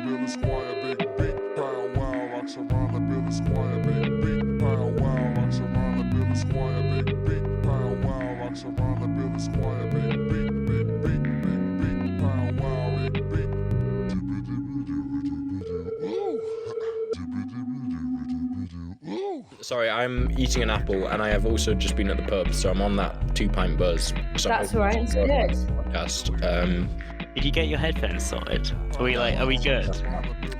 Billy Squire, big beat, pound wow, rocks around the Billy Squire, big beat, pound wow, rocks around the Billy Squire, big beat, pound wow, rocks around the Billy Squire, big beat, pound wow, big beat. Sorry, I'm eating an apple, and I have also just been at the pub, so I'm on that 2-pint buzz. So That's all right. It's good. Podcast. Did you get your headphones sorted? Are we good?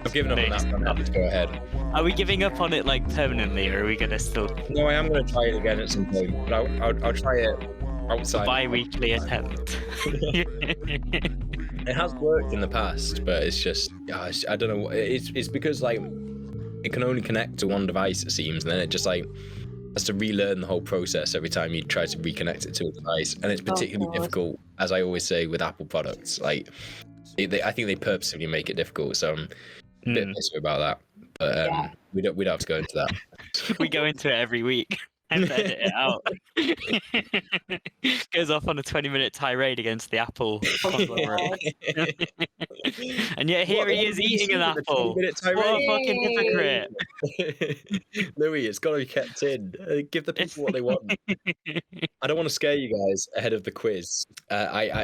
I've given up on that. I'm happy to go ahead. Are we giving up on it like permanently, or are we gonna still No, I am going to try it again at some point, but I'll try it outside. bi-weekly attempt? It has worked in the past, but it's just, I don't know. It's because like it can only connect to one device, it seems, and then it just like has to relearn the whole process every time you try to reconnect it to a device, and it's particularly difficult, as I always say, with Apple products. Like, I think they purposely make it difficult, so I'm a bit pissed about that. But we don't have to go into that. We go into it every week and edit it out. Goes off on a 20-minute tirade against the Apple conglomerate. And yet here he is eating an apple. What a fucking hypocrite. Louis, it's got to be kept in. Give the people what they want. I don't want to scare you guys ahead of the quiz.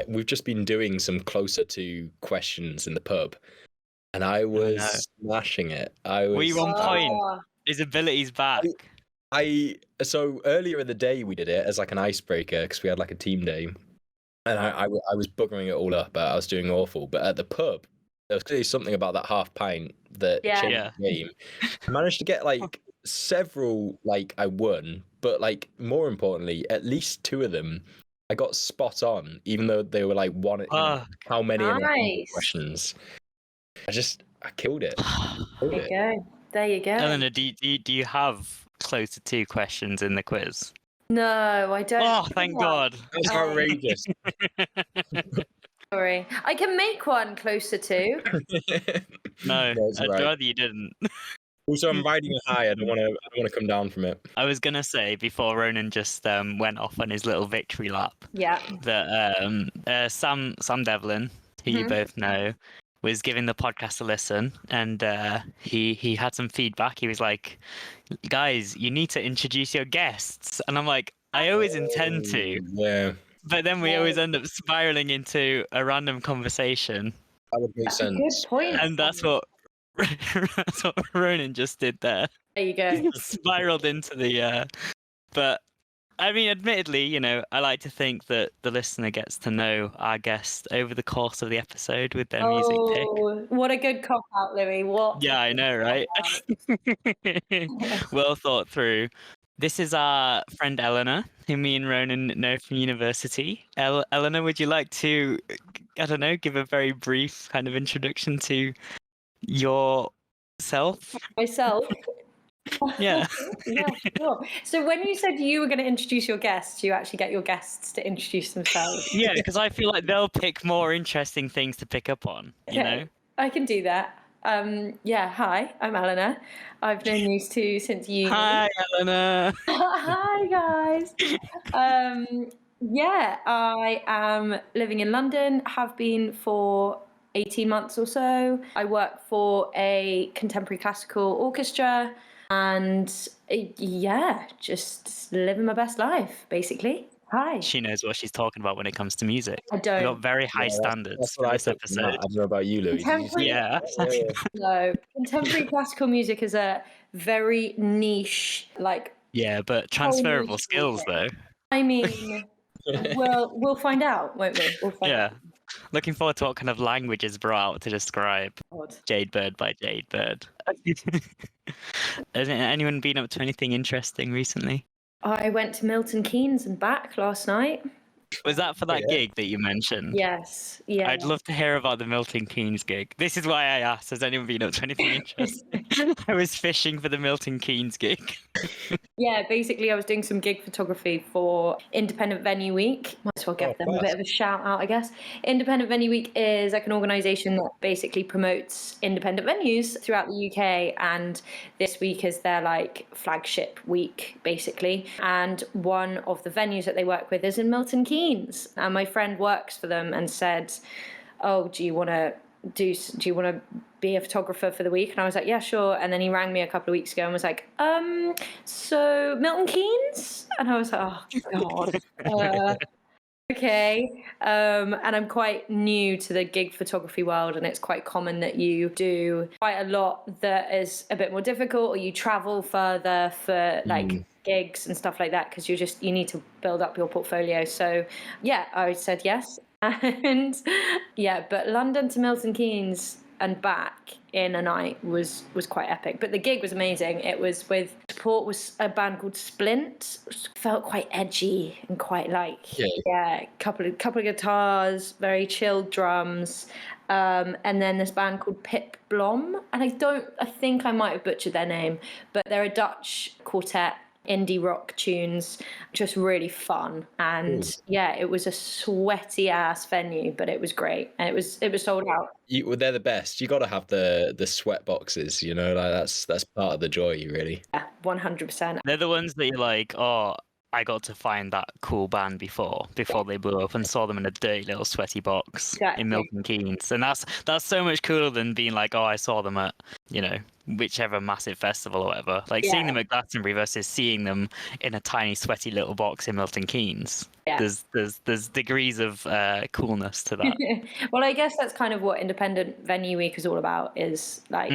We've just been doing some closer to questions in the pub, and I was smashing it. Were you on point? His ability's back. So earlier in the day we did it as like an icebreaker because we had like a team day, and I was buggering it all up. I was doing awful, but at the pub there was clearly something about that half pint that changed the game. I managed to get like several, like I won, but like more importantly, at least 2 of them I got spot on, even though they were like how many questions. I killed it. There you go. Eleanor, do you have closer to questions in the quiz? No, I don't. Oh, thank God. That's outrageous. Sorry. I can make one closer to. No, I'd rather you didn't. Also, I'm riding a high. I don't want to come down from it. I was gonna say before Ronan just went off on his little victory lap. Yeah. That Sam Devlin, who you both know, was giving the podcast a listen, and he had some feedback. He was like, "Guys, you need to introduce your guests," and I'm like, "I always intend to." Yeah. But then we always end up spiraling into a random conversation. That would make sense. Good point. And that's what Ronan just did there. There you go. Spiraled into the. But I mean, admittedly, I like to think that the listener gets to know our guest over the course of the episode with their music pick. What a good cop out, Louis. What? Yeah, I know, right? Well thought through. This is our friend Eleanor, who me and Ronan know from university. Eleanor, would you like to, I don't know, give a very brief kind of introduction to yourself? Myself? Yeah. Yeah, sure. So when you said you were going to introduce your guests, you actually get your guests to introduce themselves. Yeah, because I feel like they'll pick more interesting things to pick up on, you know? I can do that. Hi, I'm Eleanor. I've known these two since uni. Hi, Eleanor. Hi, guys. I am living in London, have been for 18 months or so. I work for a contemporary classical orchestra and just living my best life, basically. Hi. She knows what she's talking about when it comes to music. I don't. We've got very high standards for this episode. I don't know about you, Louis. Yeah. No, contemporary classical music is a very niche, Yeah, but transferable skills, though. I mean, we'll find out, won't we? We'll find out. Looking forward to what kind of language is brought out to describe Jade Bird by Jade Bird. Has anyone been up to anything interesting recently? I went to Milton Keynes and back last night. Was that for that gig that you mentioned? Yes. Yeah. I'd love to hear about the Milton Keynes gig. This is why I asked, has anyone been up to anything interesting? I was fishing for the Milton Keynes gig. Yeah, basically I was doing some gig photography for Independent Venue Week. Might as well give them a bit of a shout out, I guess. Independent Venue Week is like an organisation that basically promotes independent venues throughout the UK, and this week is their like flagship week, basically. And one of the venues that they work with is in Milton Keynes. And my friend works for them and said, "Oh, do you want to be a photographer for the week? And I was like, yeah, sure. And then he rang me a couple of weeks ago and was like, so Milton Keynes? And I was like, oh God. Okay. And I'm quite new to the gig photography world, and it's quite common that you do quite a lot that is a bit more difficult, or you travel further for like gigs and stuff like that, because you need to build up your portfolio. So yeah, I said yes. And yeah, but London to Milton Keynes and back in a night was quite epic. But the gig was amazing. It was with support was a band called Splint, which felt quite edgy and quite like couple of guitars, very chilled drums. And then this band called Pip Blom, and I think I might have butchered their name, but they're a Dutch quartet, indie rock tunes, just really fun. And yeah, it was a sweaty ass venue, but it was great, and it was sold out. They're the best. You got to have the sweat boxes, you know, like that's part of the joy, really. Yeah, 100%. They're the ones that you're like, oh, I got to find that cool band before they blew up, and saw them in a dirty little sweaty box in Milton Keynes. And that's so much cooler than being like, oh, I saw them at, you know, whichever massive festival or whatever. Like seeing them at Glastonbury versus seeing them in a tiny sweaty little box in Milton Keynes. Yeah. There's degrees of coolness to that. Well, I guess that's kind of what independent venue week is all about, is like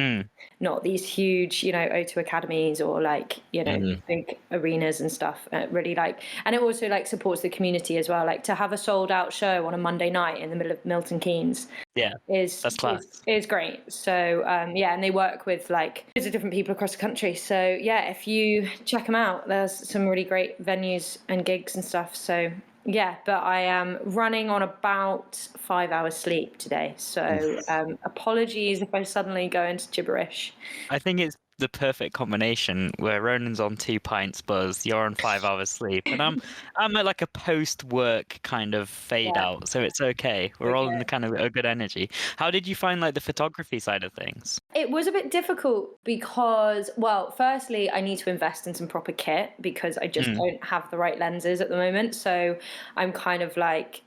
not these huge, you know, O2 academies or like, you know, big arenas and stuff. Really like, and it also like supports the community as well. Like to have a sold out show on a Monday night in the middle of Milton Keynes. Yeah, that's class. Is great. So yeah, and they work with like loads of different people across the country. So yeah, if you check them out, there's some really great venues and gigs and stuff. So yeah, but I am running on about 5 hours sleep today. So apologies if I suddenly go into gibberish. I think it's the perfect combination where Ronan's on 2 pints buzz, you're on 5 hours sleep, and I'm at like a post-work kind of fade out, so it's okay. We're all in the kind of a good energy. How did you find like the photography side of things? It was a bit difficult because, well, firstly, I need to invest in some proper kit because I just don't have the right lenses at the moment. So I'm kind of like,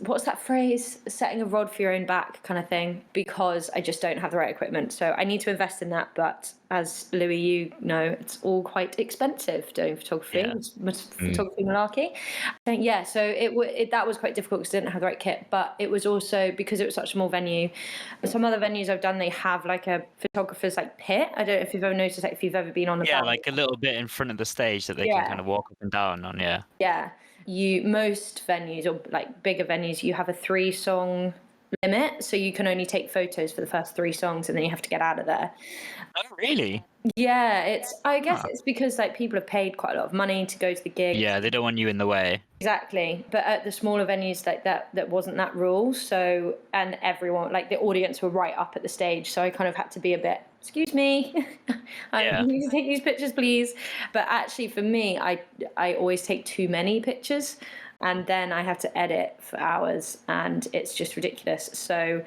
what's that phrase? Setting a rod for your own back kind of thing, because I just don't have the right equipment. So I need to invest in that. But as Louis, you know, it's all quite expensive doing photography. Yeah. It's photography malarkey. Yeah, so that was quite difficult because I didn't have the right kit. But it was also because it was such a small venue. Some other venues I've done, they have like a photographer's like pit. I don't know if you've ever noticed, like if you've ever been on the back. Like a little bit in front of the stage that they can kind of walk up and down on. Yeah. Most venues, or like bigger venues, you have a 3-song limit, so you can only take photos for the first 3 songs and then you have to get out of there. Oh, really? Yeah, I guess it's because like people have paid quite a lot of money to go to the gig. Yeah, they don't want you in the way. Exactly. But at the smaller venues like that wasn't that rule. So, and everyone, like the audience were right up at the stage. So I kind of had to be a bit, excuse me, I need to take these pictures, please. But actually for me, I always take too many pictures. And then I have to edit for hours, and it's just ridiculous. So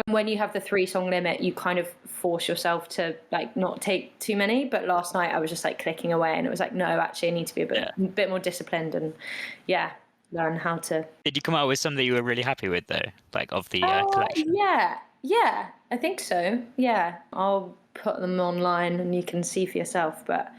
when you have the 3-song limit, you kind of force yourself to like not take too many. But last night I was just like clicking away, and it was like, no, actually I need to be a bit more disciplined and learn how to. Did you come out with some that you were really happy with though, like of the collection? Yeah, I think so. Yeah, I'll put them online and you can see for yourself. But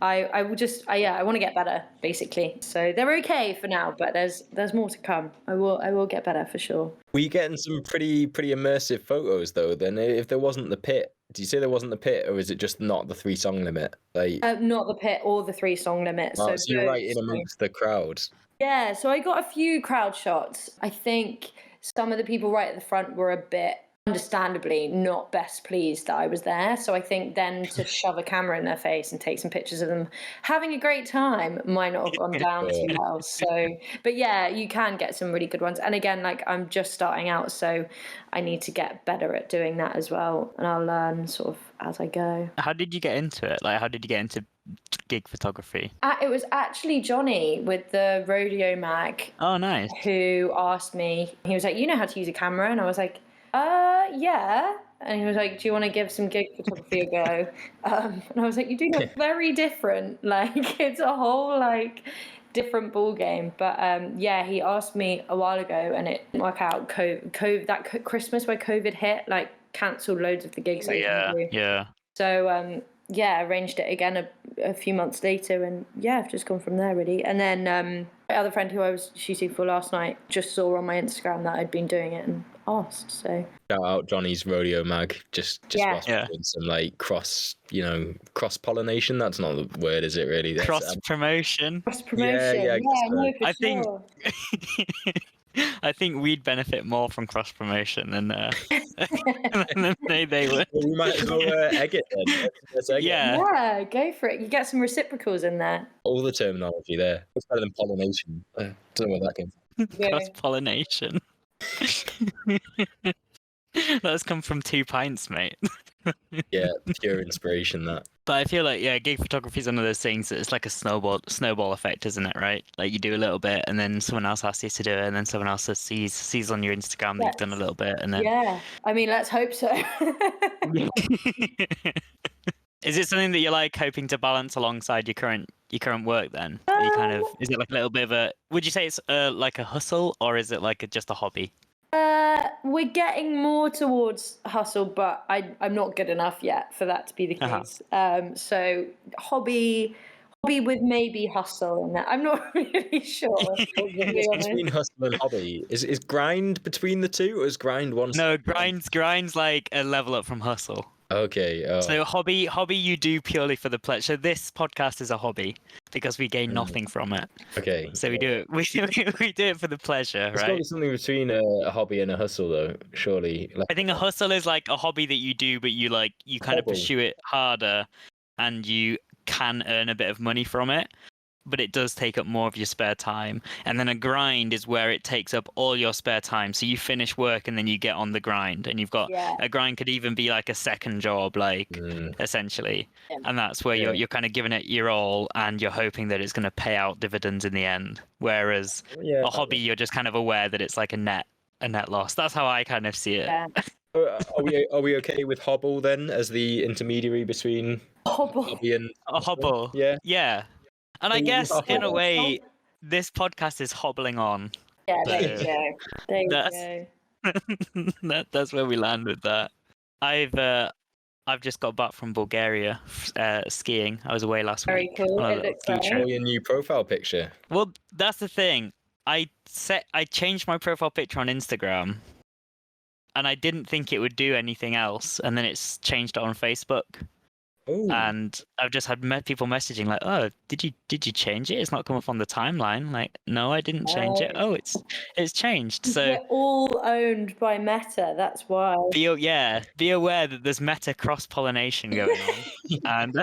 I will just, I want to get better basically. So they're okay for now, but there's more to come. I will get better for sure. Were you getting some pretty immersive photos though? Then, if there wasn't the pit, do you say there wasn't the pit, or is it just not the 3-song limit? Like not the pit or the 3-song limit. So you're right in amongst the crowd. Yeah, so I got a few crowd shots. I think some of the people right at the front were a bit, understandably, not best pleased that I was there. So I think then to shove a camera in their face and take some pictures of them having a great time might not have gone down too well. So, but yeah, you can get some really good ones. And again, like I'm just starting out, so I need to get better at doing that as well. And I'll learn sort of as I go. How did you get into it? Like, how did you get into gig photography? It was actually Johnny with the Rodeo Mag. Oh, nice. Who asked me, he was like, you know how to use a camera? And I was like, yeah. And he was like, do you want to give some gig photography a go? And I was like, you're doing it very different. Like, it's a whole, like, different ball game. But, yeah, he asked me a while ago, and it didn't work out. COVID, that Christmas where COVID hit, like, cancelled loads of the gigs I Yeah, couldn't do. yeah. So yeah, arranged it again a few months later, and yeah, I've just gone from there really. And then my other friend who I was shooting for last night just saw on my Instagram that I'd been doing it and asked. So Shout out Johnny's Rodeo Mag. Just Yeah. whilst we're doing some like cross pollination. That's not the word, is it really? That's, Cross promotion. cross promotion. yeah, I guess so. no, for I think- sure. I think we'd benefit more from cross promotion than than they would. Well, we might as well egg it then. Let's egg it. Yeah. Yeah, go for it. You get some reciprocals in there. All the terminology there. It's better than pollination. Don't know where that came from. Yeah. Cross pollination. That's come from 2 pints, mate. Yeah, pure inspiration, that. But I feel like, gig photography is one of those things that it's like a snowball effect, isn't it? Right? Like you do a little bit, and then someone else asks you to do it, and then someone else sees on your Instagram that you've done a little bit, and then Yeah, I mean, let's hope so. Is it something that you're like hoping to balance alongside your current work? Then are you kind of, is it like a little bit of a? Would you say it's like a hustle, or is it like just a hobby? We're getting more towards hustle, but I'm not good enough yet for that to be the case. So hobby with maybe hustle in that. I'm not really sure. To be honest. Between hustle and hobby, is grind between the two, or is grind one? No, grind's like a level up from hustle. Okay. Oh. So hobby you do purely for the pleasure. So this podcast is a hobby because we gain nothing from it. Okay. So we do it. We do it for the pleasure, There's got to right? be something between a hobby and a hustle, though. Surely. Like, I think a hustle is like a hobby that you do, but you kind of Hobble. pursue it harder, and you can earn a bit of money from it, but it does take up more of your spare time. And then a grind is where it takes up all your spare time. So you finish work and then you get on the grind, and you've got Yeah. a grind could even be like a second job, like essentially. Yeah. And that's where you're kind of giving it your all, and you're hoping that it's going to pay out dividends in the end. Whereas yeah. a hobby, you're just kind of aware that it's like a net loss. That's how I kind of see it. Yeah. Are we okay with Hobble then as the intermediary between Hobble. hobby and A hobble. Yeah. Yeah. And I Yeah, guess in a hobble. way, this podcast is hobbling on. Yeah, there you So- go. There you That's- go. That's where we land with that. I've just got back from Bulgaria skiing. I was away last Very week. cool. on a It little looks ski like trip. or your new profile picture? Well, that's the thing. I changed my profile picture on Instagram, and I didn't think it would do anything else, and then it's changed it on Facebook. Oh, And I've just had people messaging like, "Oh, did you change it? It's not come up on the timeline." Like, no, I didn't change it. Oh, it's changed. So We're all owned by Meta. That's why. be aware that there's meta cross pollination going on. And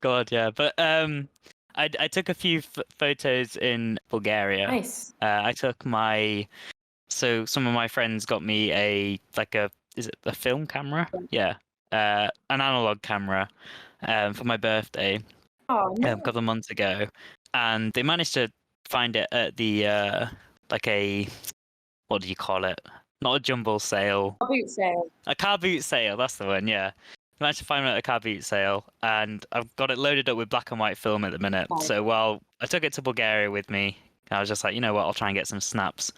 God, yeah. But I took a few photos in Bulgaria. Nice. I took some of my friends got me is it a film camera? Yeah. An analog camera for my birthday Oh, a nice. couple of months ago, and they managed to find it at the what do you call it? Not a jumble sale, Boot sale. a car boot sale. That's the one. Yeah, I managed to find it at a car boot sale, and I've got it loaded up with black and white film at the minute. Nice. So while I took it to Bulgaria with me, I was just like, you know what, I'll try and get some snaps,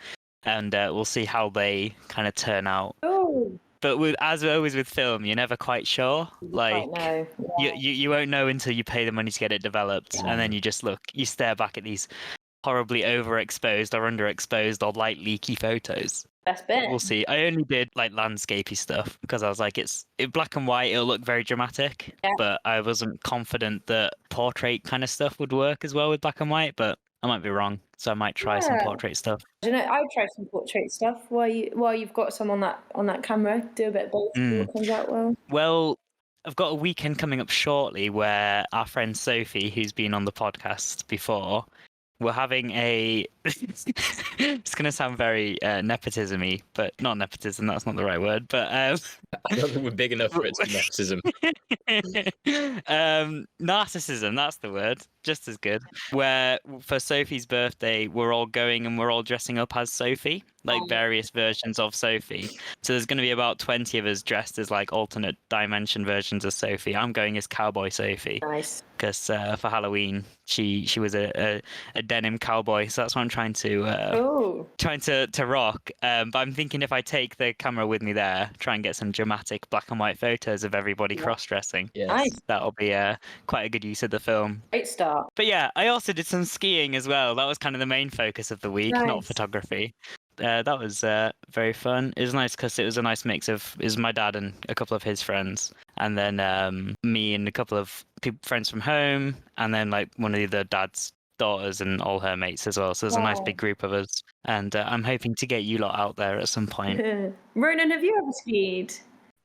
and we'll see how they kind of turn out. Oh, But as always with film, you're never quite sure. Like no. you won't know until you pay the money to get it developed, Yeah. and then you stare back at these horribly overexposed or underexposed or light leaky photos. Best bit. We'll see. I only did like landscapey stuff because I was like, it's in black and white, it'll look very dramatic. Yeah. But I wasn't confident that portrait kind of stuff would work as well with black and white. But I might be wrong, so I might try some Yeah. portrait stuff. I don't know. I would try some portrait stuff while you've got some on that camera. Do a bit of both. See what comes out well. Well, I've got a weekend coming up shortly where our friend Sophie, who's been on the podcast before, we're having a. It's going to sound very nepotism-y, but not nepotism. That's not the right word. But I don't think we're big enough for it to be nepotism. narcissism. That's the word. just as good. Where for Sophie's birthday, we're all going and we're all dressing up as Sophie, like various versions of Sophie. So there's going to be about 20 of us dressed as like alternate dimension versions of Sophie. I'm going as Cowboy Sophie. Nice. Because for Halloween, she was a denim cowboy, so that's what I'm trying to rock. But I'm thinking if I take the camera with me there, try and get some dramatic black and white photos of everybody cross-dressing. Yes. Nice. That'll be quite a good use of the film. Great start. But yeah, I also did some skiing as well. That was kind of the main focus of the week, not Nice. photography. That was very fun. It was nice because it was a nice mix of it was my dad and a couple of his friends, and then me and a couple of friends from home, and then like one of the other dad's daughters and all her mates as well. So there's a nice Wow. big group of us, and I'm hoping to get you lot out there at some point. Ronan, have you ever skied?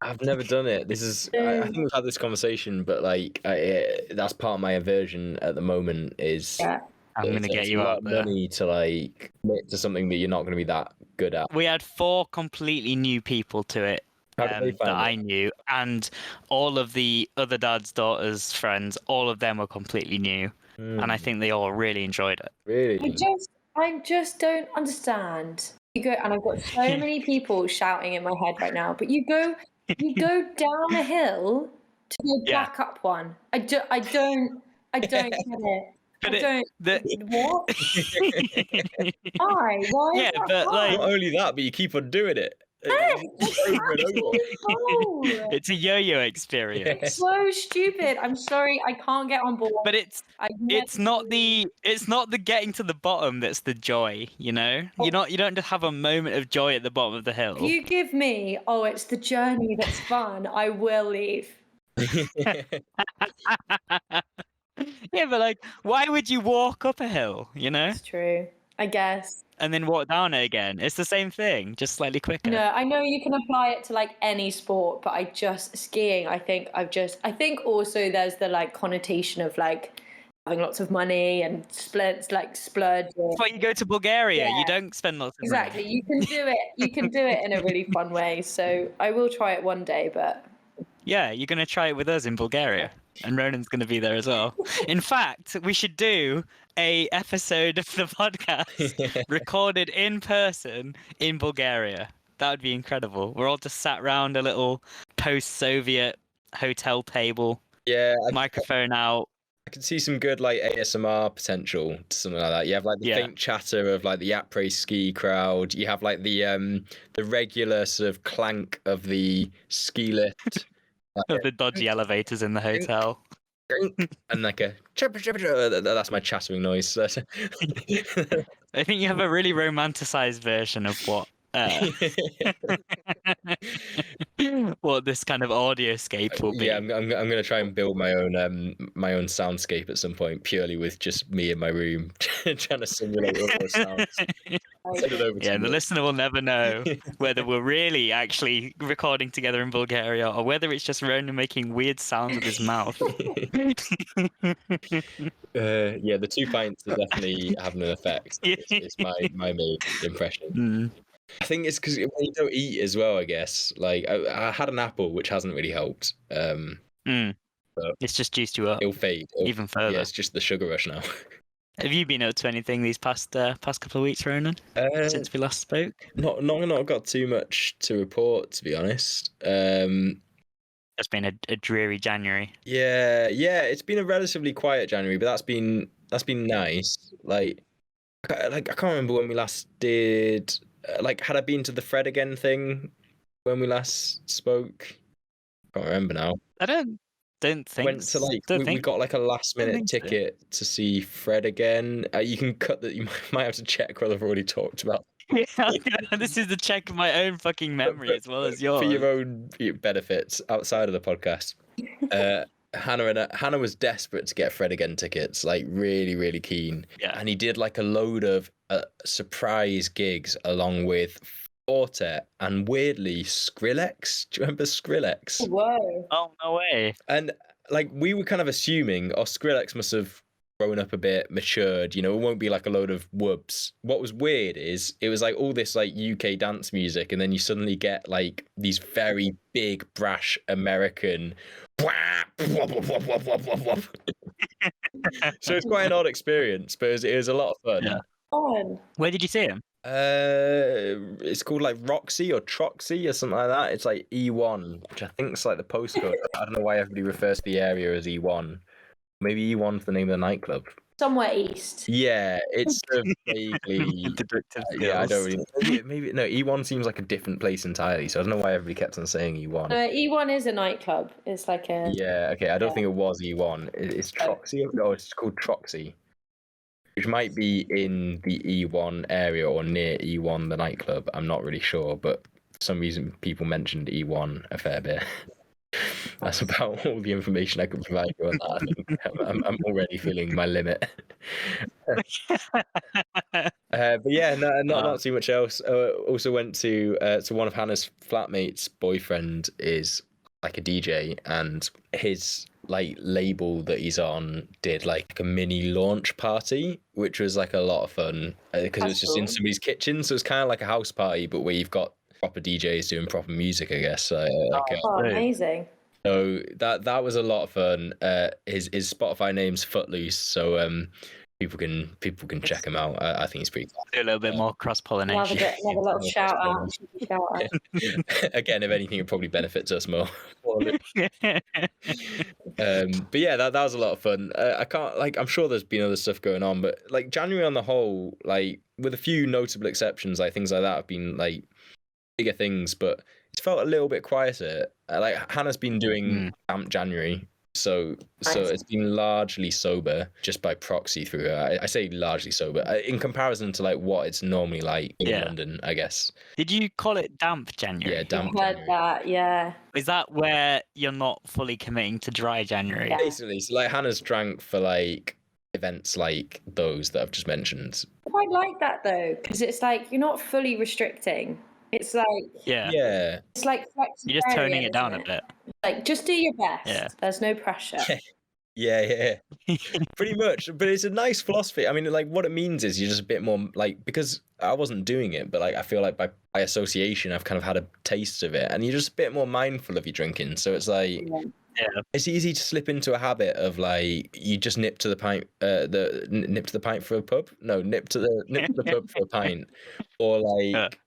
I've never done it. This is. I think we've had this conversation, but like, that's part of my aversion at the moment. Is Yeah. I'm gonna get it's you a lot out of there. money to like commit to something that you're not going to be that good at. We had 4 completely new people to it. How did they That find I it? knew, and all of the other dad's daughters' friends, all of them were completely new, and I think they all really enjoyed it. Really? I just don't understand. You go, and I've got so many people shouting in my head right now. But you go down a hill to go Yeah. back up one. I don't get it. But What? Why? Why? Yeah, is that but, like- Not only that, but you keep on doing it. It's Over and over. so, It's a yo-yo experience. so stupid. I'm sorry, I can't get on board. But it's not the getting to the bottom that's the joy, you know? You don't just have a moment of joy at the bottom of the hill. If you give me, it's the journey that's fun, I will leave. Yeah, but like, why would you walk up a hill, you know? It's true, I guess. And then walk down it again? It's the same thing, just slightly quicker. No, I know you can apply it to like any sport, but skiing, I think also there's the like connotation of like having lots of money and splurge. That's why you go to Bulgaria. Yeah. You don't spend lots of Exactly. money. You can do it. You can do it in a really fun way. So I will try it one day, but Yeah, you're going to try it with us in Bulgaria. And Ronan's going to be there as well. In fact, we should do a episode of the podcast recorded in person in Bulgaria. That would be incredible. We're all just sat around a little post-Soviet hotel table, Yeah, microphone out. I can see some good like ASMR potential to something like that. You have like the faint chatter of like the après ski crowd. You have like the regular sort of clank of the ski lift. Of the dodgy elevators in the hotel. And like a that's my chattering noise. I think you have a really romanticized version of what what this kind of audioscape will be. Yeah, I'm gonna try and build my own soundscape at some point, purely with just me in my room trying to simulate all those sounds. Send it over to Yeah, the me. listener will never know whether we're really actually recording together in Bulgaria or whether it's just Ronan making weird sounds with his mouth. Yeah, the 2 pints are definitely having an effect. It's my main impression. Mm. I think it's because when you don't eat as well, I guess. Like I had an apple, which hasn't really helped. It's just juiced you up It'll fade. even further. Yeah, it's just the sugar rush now. Have you been up to anything these past couple of weeks, Ronan, since we last spoke? Not got too much to report, to be honest. It's been a dreary January. Yeah, it's been a relatively quiet January, but that's been nice. Like I can't remember when we last did. Had I been to the Fred Again thing when we last spoke? I can't remember now. I don't think. Went to we got like a last minute ticket to see Fred Again. You can cut that. You might have to check whether I've already talked about. Yeah, this is the check of my own fucking memory as well as yours. For your own benefits outside of the podcast. Hannah was desperate to get Fred Again tickets, like really, really keen. Yeah. And he did like a load of surprise gigs along with Forte and weirdly Skrillex. Do you remember Skrillex? whoa. Oh, no way. And like we were kind of assuming, Skrillex must have grown up a bit, matured, it won't be like a load of whoops. What was weird is it was like all this like UK dance music, and then you suddenly get like these very big brash American So it's quite an odd experience, but it was a lot of fun. Yeah. Fun. Where did you see him? It's called like Roxy or Troxy or something like that. It's like E1, which I think is like the postcode. I don't know why everybody refers to the area as E1. Maybe E1's the name of the nightclub. Somewhere east. Yeah, it's vaguely. Deductive skills. Yeah, I don't really. Maybe no. E1 seems like a different place entirely, so I don't know why everybody kept on saying E1. E1 is a nightclub. It's like a. Yeah, okay. I don't think it was E1. It's Troxy. Oh, it's called Troxy, which might be in the E1 area or near E1, the nightclub. I'm not really sure, but for some reason people mentioned E1 a fair bit. That's about all the information I can provide you on that. I think I'm already feeling my limit. But yeah, not too much else. Also went to one of Hannah's flatmates' boyfriend is like a DJ, and his like label that he's on did like a mini launch party, which was like a lot of fun because it was just in somebody's kitchen, so it's kind of like a house party, but where you've got proper DJs doing proper music, I guess. Amazing. So that was a lot of fun. His Spotify name's Footloose, so people can check him out. I think he's pretty cool. Do a little bit more cross-pollination. Another little shout out. Again, if anything, it probably benefits us more. But yeah, that was a lot of fun. I'm sure there's been other stuff going on, but like January on the whole, like with a few notable exceptions, like things like that have been like bigger things, but it's felt a little bit quieter. Like Hannah's been doing Damp January, so it's been largely sober just by proxy through her. I say largely sober in comparison to like what it's normally like in London, I guess. Did you call it Damp January? Yeah, Damp I've heard January. that, yeah. Is that where you're not fully committing to Dry January? Yeah. Basically, so like Hannah's drank for like events like those that I've just mentioned. I quite like that though, because it's like you're not fully restricting. It's like Yeah. it's like You're just toning it down a isn't bit. Like just do your best. Yeah. There's no pressure. Yeah. Pretty much. But it's a nice philosophy. I mean, like what it means is you're just a bit more like, because I wasn't doing it, but like I feel like by association I've kind of had a taste of it, and you're just a bit more mindful of your drinking. So it's like it's easy to slip into a habit of like you just nip to the pint nip to the pint for a pub. No, nip to the pub for a pint. Or like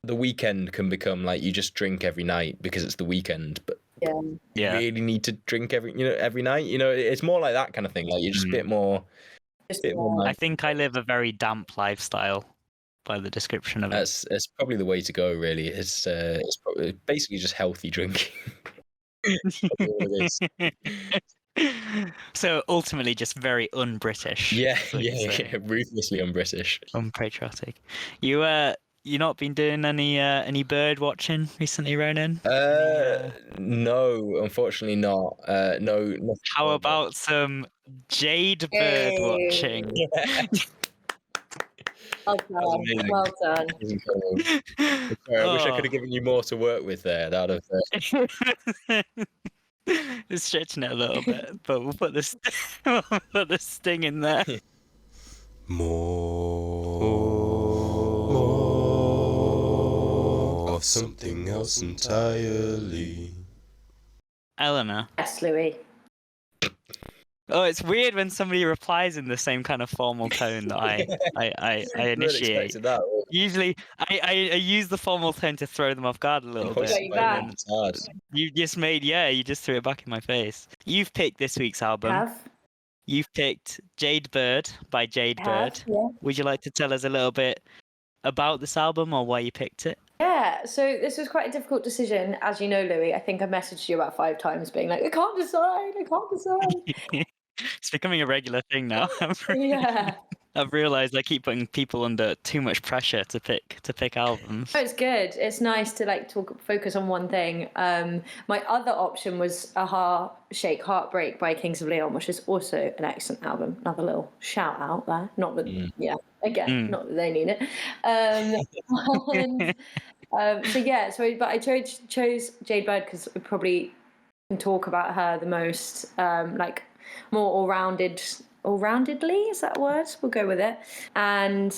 the weekend can become like you just drink every night because it's the weekend, but you really need to drink every night. It's more like that kind of thing. Like you're just a bit more. I think I live a very damp lifestyle by the description of it. That's probably the way to go. Really, it's probably basically just healthy drinking. So ultimately, just very un-British. Yeah, ruthlessly un-British, unpatriotic. You not been doing any bird watching recently, Ronan? No, unfortunately not. No. How about some Jade Bird watching? Well done. Sorry, I wish I could have given you more to work with there. That'd have. Just stretching it a little bit, but we'll put this sting in there. More of something else entirely. Eleanor. Yes, Louis. Oh, it's weird when somebody replies in the same kind of formal tone that I initiate. That, Usually, I use the formal tone to throw them off guard a little bit. It's hard. You just threw it back in my face. You've picked this week's album. You've picked Jade Bird by Jade Bird. Yeah. Would you like to tell us a little bit about this album or why you picked it? Yeah, so this was quite a difficult decision. As you know, Louis, I think I messaged you about 5 times being like, I can't decide. It's becoming a regular thing now. Yeah. I've realised I keep putting people under too much pressure to pick albums. Oh, it's good. It's nice to focus on one thing. My other option was A Heartbreak by Kings of Leon, which is also an excellent album. Another little shout out there. Not that, not that they need it. But I chose Jade Bird because we probably can talk about her the most, more all-roundedly, is that a word? We'll go with it. And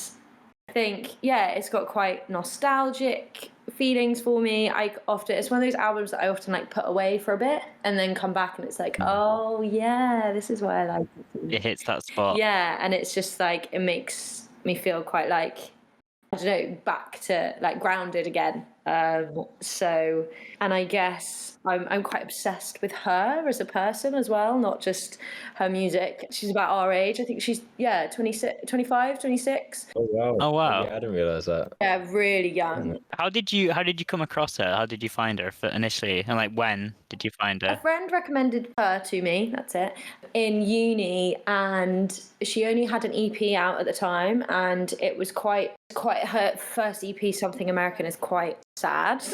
I think, it's got quite nostalgic feelings for me. It's one of those albums that I often like put away for a bit and then come back and it's like, oh yeah, this is why I like it. It hits that spot. Yeah, and it's just like it makes me feel quite like, I don't know, back to like grounded again. So, and I guess I'm quite obsessed with her as a person as well, not just her music. She's about our age. I think she's 26, 25, 26. Oh wow! Oh wow! Yeah, I didn't realize that. Yeah, really young. How did you come across her? How did you find her initially? And like, when did you find her? A friend recommended her to me, that's it, in uni, and she only had an EP out at the time, and it was quite her first EP, Something American, is quite sad.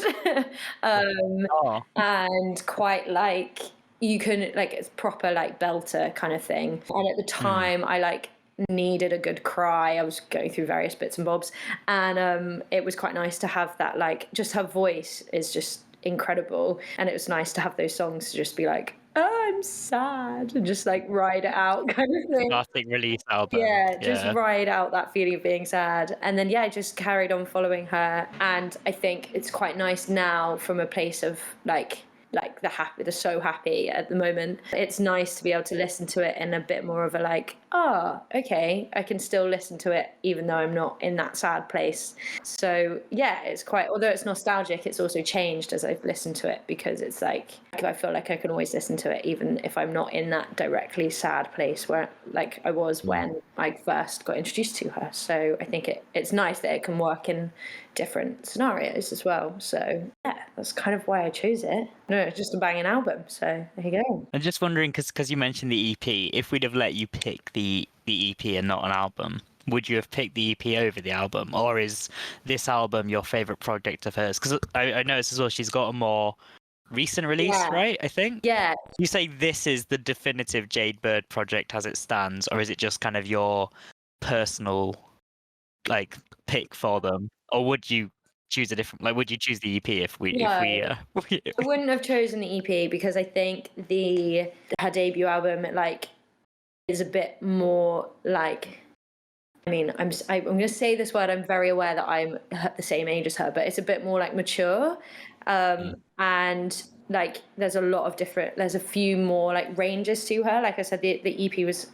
And quite like, you can like, it's proper like belter kind of thing. And at the time I like needed a good cry. I was going through various bits and bobs, and it was quite nice to have that, like, just her voice is just incredible, and it was nice to have those songs to just be like, oh, I'm sad, and just like ride it out kind of thing. Starting release album. Yeah, just ride out that feeling of being sad. And then I just carried on following her, and I think it's quite nice now from a place of like the so happy at the moment. It's nice to be able to listen to it in a bit more of a like, okay, I can still listen to it even though I'm not in that sad place. So yeah, it's quite, although it's nostalgic, it's also changed as I've listened to it, because it's like I feel like I can always listen to it even if I'm not in that directly sad place where like I was when I first got introduced to her. So I think it's nice that it can work in different scenarios as well. So yeah, that's kind of why I chose it. No, it's just a banging album. So there you go. I'm just wondering, because you mentioned the EP, if we'd have let you pick the EP and not an album, would you have picked the EP over the album? Or is this album your favourite project of hers? Because I noticed as well she's got a more recent release, right? I think. Yeah. You say this is the definitive Jade Bird project as it stands, or is it just kind of your personal like pick for them? Or would you choose a different, like, would you choose the EP if we I wouldn't have chosen the EP, because I think her debut album like is a bit more like, I mean, I'm going to say this word, I'm very aware that I'm the same age as her, but it's a bit more like mature, and like there's a few more like ranges to her. Like I said, the EP was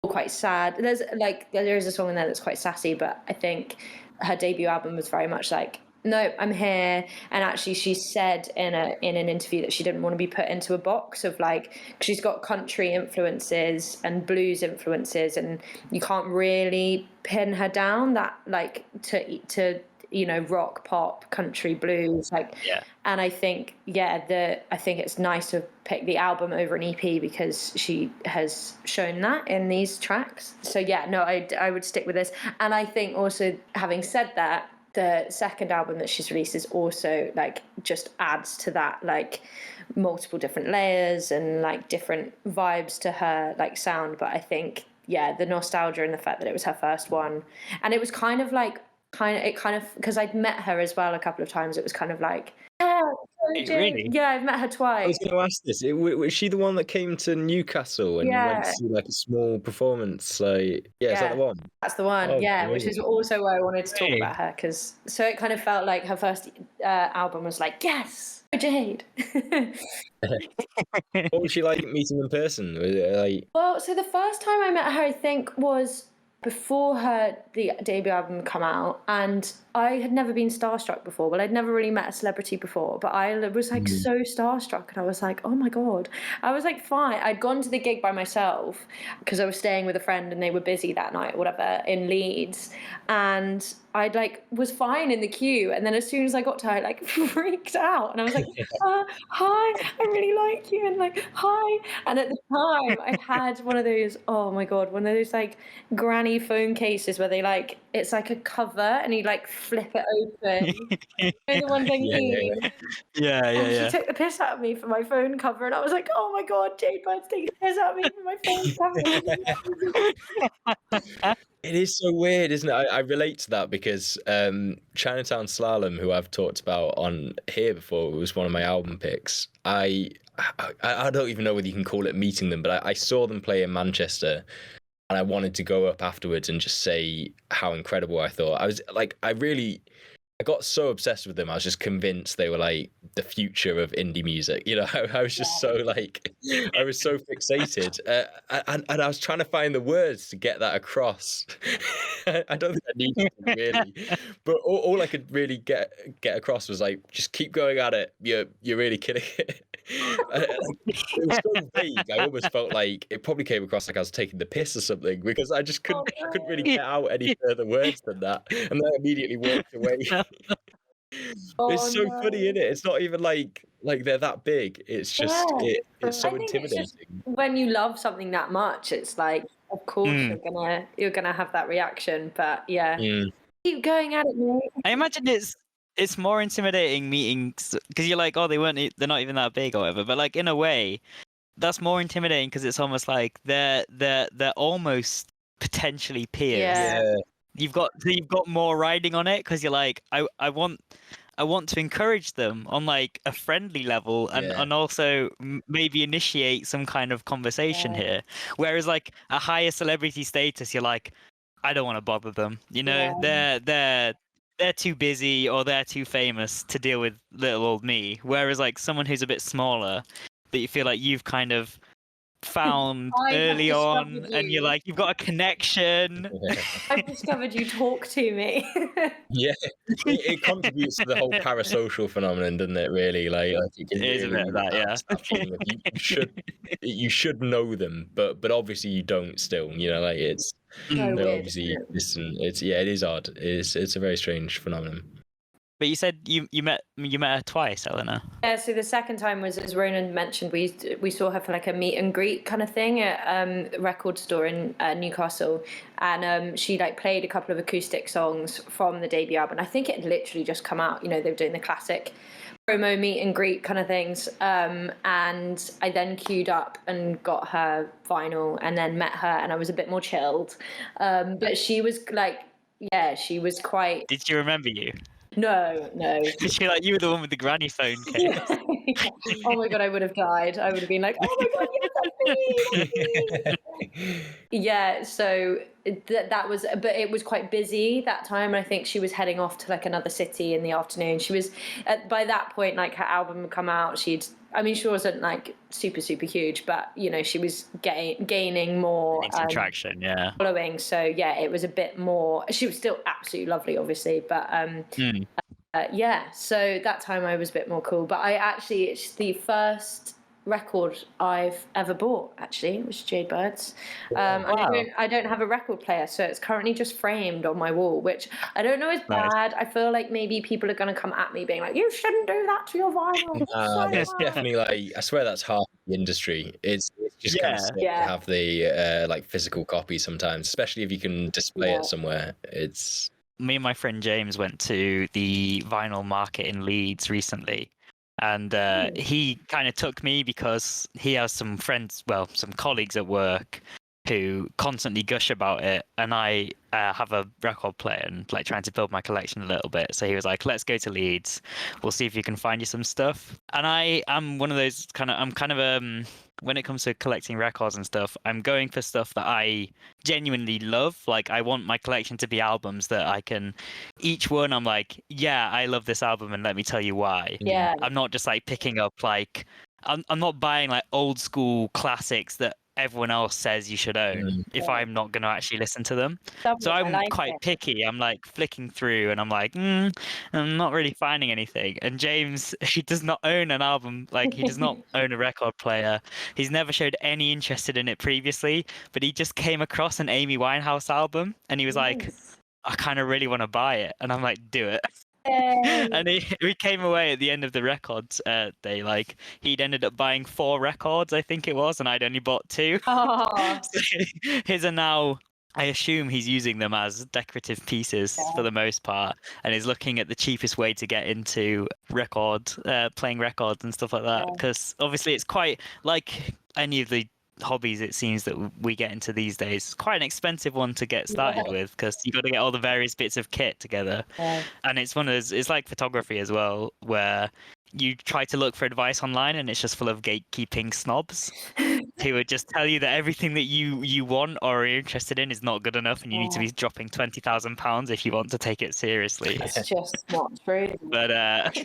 all quite sad. There is a song in there that's quite sassy, but I think her debut album was very much like, no, I'm here. And actually she said in an interview that she didn't want to be put into a box of like, she's got country influences and blues influences, and you can't really pin her down that like to rock, pop, country, blues, like. Yeah. And I think I think it's nice to pick the album over an EP, because she has shown that in these tracks. So yeah, no, I would stick with this. And I think also, having said that, the second album that she's released is also like just adds to that, like multiple different layers and like different vibes to her like sound. But I think the nostalgia and the fact that it was her first one, and it was kind of because I'd met her as well a couple of times, it was kind of like, really? Yeah, I've met her twice. I was going to ask this. Was she the one that came to Newcastle and you went to see like a small performance? Like, is that the one? That's the one. Which is also why I wanted to talk about her, because so it kind of felt like her first album was like, yes, Jade. What was she like meeting in person? Was it like... Well, so the first time I met her, I think, was before the debut album come out, and I had never been starstruck before. Well, I'd never really met a celebrity before, but I was like so starstruck, and I was like, oh my God. I was like, fine. I'd gone to the gig by myself because I was staying with a friend and they were busy that night or whatever in Leeds, and I like was fine in the queue, and then as soon as I got to her, I like freaked out, and I was like, hi, I really like you, and like, hi. And at the time I had one of those, oh my God, one of those like granny phone cases where they like, it's like a cover and you like flip it open. You know, the ones I mean? Yeah. She took the piss out of me for my phone cover, and I was like, oh my God, Jade Bird's taking the piss out of me for my phone cover. It is so weird, isn't it? I relate to that because Chinatown Slalom, who I've talked about on here before, was one of my album picks. I don't even know whether you can call it meeting them, but I saw them play in Manchester, and I wanted to go up afterwards and just say how incredible I thought. I I got so obsessed with them. I was just convinced they were like the future of indie music. You know, I was just so like, I was so fixated, and I was trying to find the words to get that across. I don't think I needed to really, but all I could really get across was like, just keep going at it. You're really killing it. It was so vague. I almost felt like it probably came across like I was taking the piss or something, because I just couldn't really get out any further words than that, and then I immediately walked away. It's so funny, isn't it? It's not even like they're that big. It's just it's so intimidating. When you love something that much, it's like, of course you're gonna have that reaction. But keep going at it, mate. I imagine it's more intimidating meeting because you're like, oh, they're not even that big or whatever. But like in a way, that's more intimidating because it's almost like they're almost potentially peers. Yeah. You've got more riding on it because you're like, I want to encourage them on like a friendly level and also maybe initiate some kind of conversation here. Whereas like a higher celebrity status, you're like, I don't want to bother them. You know, they're too busy or they're too famous to deal with little old me. Whereas like someone who's a bit smaller, that you feel like you've kind of found early on, and you're like, you've got a connection. I've discovered you talk to me. It contributes to the whole parasocial phenomenon, doesn't it? Really, like it is a bit of that, you should know them, but obviously you don't. Still, you know, like it's obviously listen. It is odd. It's a very strange phenomenon. But you said you met her twice, Eleanor. Yeah, so the second time was, as Ronan mentioned, we saw her for like a meet and greet kind of thing at a record store in Newcastle, and she like played a couple of acoustic songs from the debut album. I think it had literally just come out. You know, they were doing the classic promo meet and greet kind of things, and I then queued up and got her vinyl, and then met her, and I was a bit more chilled. But she was like, she was quite. Did she remember you? No. Is she like, you were the one with the granny phone case? Oh my god, I would have died. I would have been like, oh my god, yes, that's me. Yeah, so that was, but it was quite busy that time. I think she was heading off to like another city in the afternoon. She was by that point, like her album had come out. She wasn't like super huge, but you know, she was gaining more traction, following. So it was a bit more. She was still absolutely lovely, obviously, but so that time I was a bit more cool. But it's the first record I've ever bought, actually. It was Jade Bird's. I don't have a record player, so it's currently just framed on my wall, which I don't know is bad. I feel like maybe people are going to come at me being like, you shouldn't do that to your vinyl. There's definitely, like, I swear that's half the industry. It's just kind of sick to have the like physical copy sometimes, especially if you can display it somewhere. It's me and my friend James went to the vinyl market in Leeds recently. And he kind of took me because he has some colleagues at work who constantly gush about it. And I have a record player and like trying to build my collection a little bit. So he was like, let's go to Leeds. We'll see if you can find you some stuff. And I'm one of those when it comes to collecting records and stuff, I'm going for stuff that I genuinely love. Like, I want my collection to be albums that I can, each one I'm like, yeah, I love this album and let me tell you why. Yeah. I'm not just like picking up like, I'm not buying like old school classics that everyone else says you should own if I'm not going to actually listen to them. So I'm quite picky. I'm like flicking through and I'm like, I'm not really finding anything. And James, he does not own an album. Like, he does not own a record player. He's never showed any interest in it previously, but he just came across an Amy Winehouse album and he was like, I kind of really want to buy it. And I'm like, do it. And we came away at the end of the records day, like he'd ended up buying 4 records, I think it was, and I'd only bought 2. So his are now, I assume he's using them as decorative pieces for the most part, and is looking at the cheapest way to get into playing records and stuff like that, because obviously it's quite, like any of the hobbies it seems that we get into these days, it's quite an expensive one to get started with, because you got to get all the various bits of kit together. And it's one of those, it's like photography as well, where you try to look for advice online and it's just full of gatekeeping snobs. He would just tell you that everything that you want or are interested in is not good enough, and you need to be dropping £20,000 if you want to take it seriously. It's just not true. But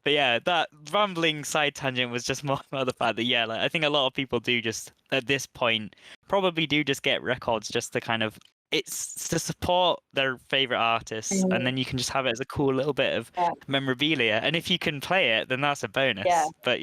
but yeah, that rambling side tangent was just more about the fact that like I think a lot of people do just at this point probably do just get records just to kind of it's to support their favorite artists, and then you can just have it as a cool little bit of memorabilia. And if you can play it, then that's a bonus. Yeah. But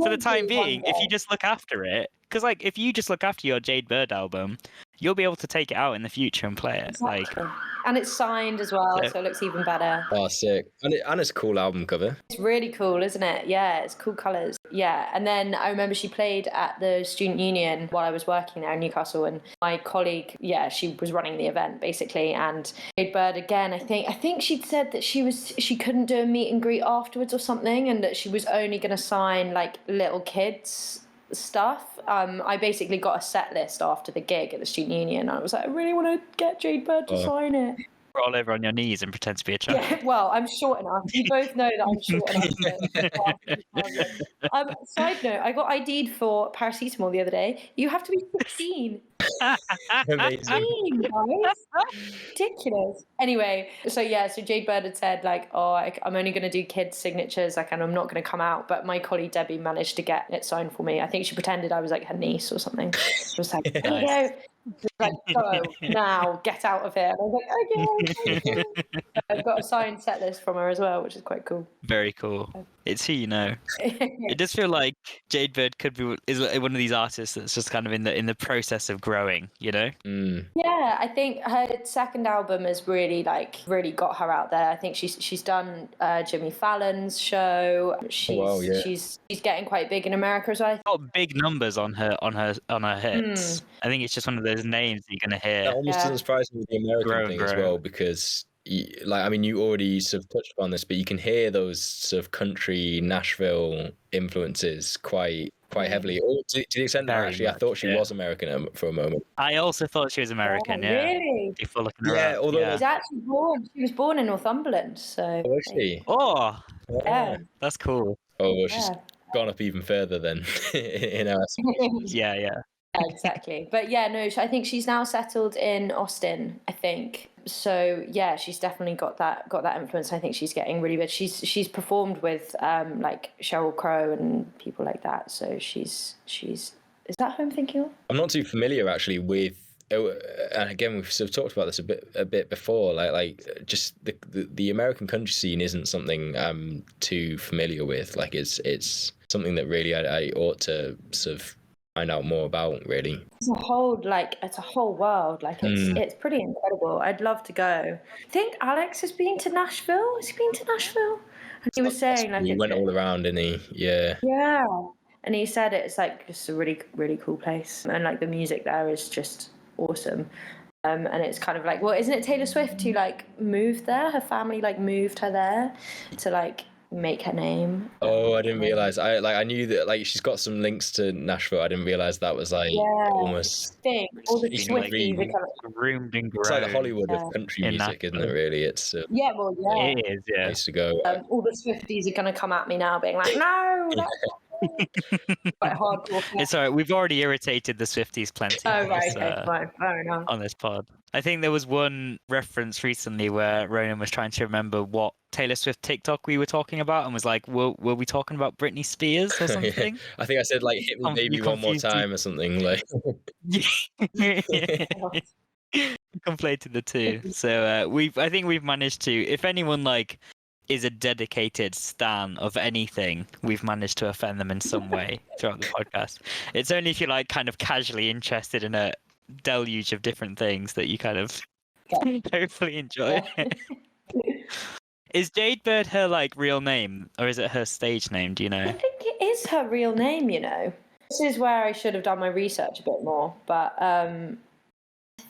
for the time being, if you just look after it, because like if you just look after your Jade Bird album, you'll be able to take it out in the future and play it. Exactly. And it's signed as well, so it looks even better. Oh, sick. And it's a cool album cover. It's really cool, isn't it? Yeah, it's cool colours. Yeah, and then I remember she played at the Student Union while I was working there in Newcastle, and my colleague, she was running the event basically, and Jade Bird again, I think she'd said that she couldn't do a meet and greet afterwards or something, and that she was only going to sign like little kids stuff. I basically got a set list after the gig at the Student Union. I was like, I really want to get Jade Bird to sign it. Roll over on your knees and pretend to be a child. Yeah, well, I'm short enough. You both know that I'm short enough. Side note, I got ID'd for paracetamol the other day. You have to be 16. Amazing. 16, guys. Ridiculous. Anyway, so Jade Bird had said like, I'm only going to do kids' signatures, like, and I'm not going to come out. But my colleague Debbie managed to get it signed for me. I think she pretended I was like her niece or something. She was like, there you go. Like, go now, get out of here. And I was like, okay. I've got a signed set list from her as well, which is quite cool. Very cool. It's who you know. It does feel like Jade Bird is one of these artists that's just kind of in the process of growing, Yeah, I think her second album has really really got her out there. I think she's done Jimmy Fallon's show. She's getting quite big in America as well. She's got big numbers on her hits. I think it's just one of those names that you're gonna hear. That almost doesn't surprise me with the American thing as well, because you already sort of touched upon this, but you can hear those sort of country Nashville influences quite heavily. Or to the extent that actually I thought she was American for a moment. I also thought she was American. Yeah. Really? Before looking her up. Although she was born in Northumberland, so. Oh, is she? Oh, yeah, that's cool. Oh, well, she's gone up even further then in our. Yeah. Exactly. But I think she's now settled in Austin, I think. So she's definitely got that influence. I think she's getting really good. She's performed with like Sheryl Crow and people like that. So she's is that who I'm thinking of? I'm not too familiar actually with, and again we've sort of talked about this a bit before. Like just the American country scene isn't something I'm too familiar with. Like it's something that really I ought to sort of find out more about, really. It's a whole world. Like it's pretty incredible. I'd love to go. I think Alex has been to Nashville. Has he been to Nashville? And he was saying like he went all around, didn't he? Yeah. And he said it's like just a really, really cool place, and like the music there is just awesome. And it's kind of like, well, isn't it Taylor Swift who like moved there? Her family like moved her there to like make her name. Oh, I didn't realize. I knew that like she's got some links to Nashville. I didn't realize that was like almost. All the Swifties are kind of roomed and grown. It's like the Hollywood of country music, isn't it? Really, it's it is. Yeah, place to go. All the Swifties are going to come at me now, being like, no. Quite hardcore. It's alright. We've already irritated the Swifties plenty. Oh right, fine, fair enough. On this pod, I think there was one reference recently where Ronan was trying to remember what Taylor Swift TikTok we were talking about, and was like, "Were we talking about Britney Spears or something?" I think I said like, "Hit me, baby, one more time" or something like. Conflated the two. So I think we've managed to. If anyone like is a dedicated stan of anything, we've managed to offend them in some way throughout the podcast. It's only if you're like kind of casually interested in a deluge of different things that you kind of hopefully enjoy. Is Jade Bird her like real name, or is it her stage name? Do you know? I think it is her real name. This is where I should have done my research a bit more, but I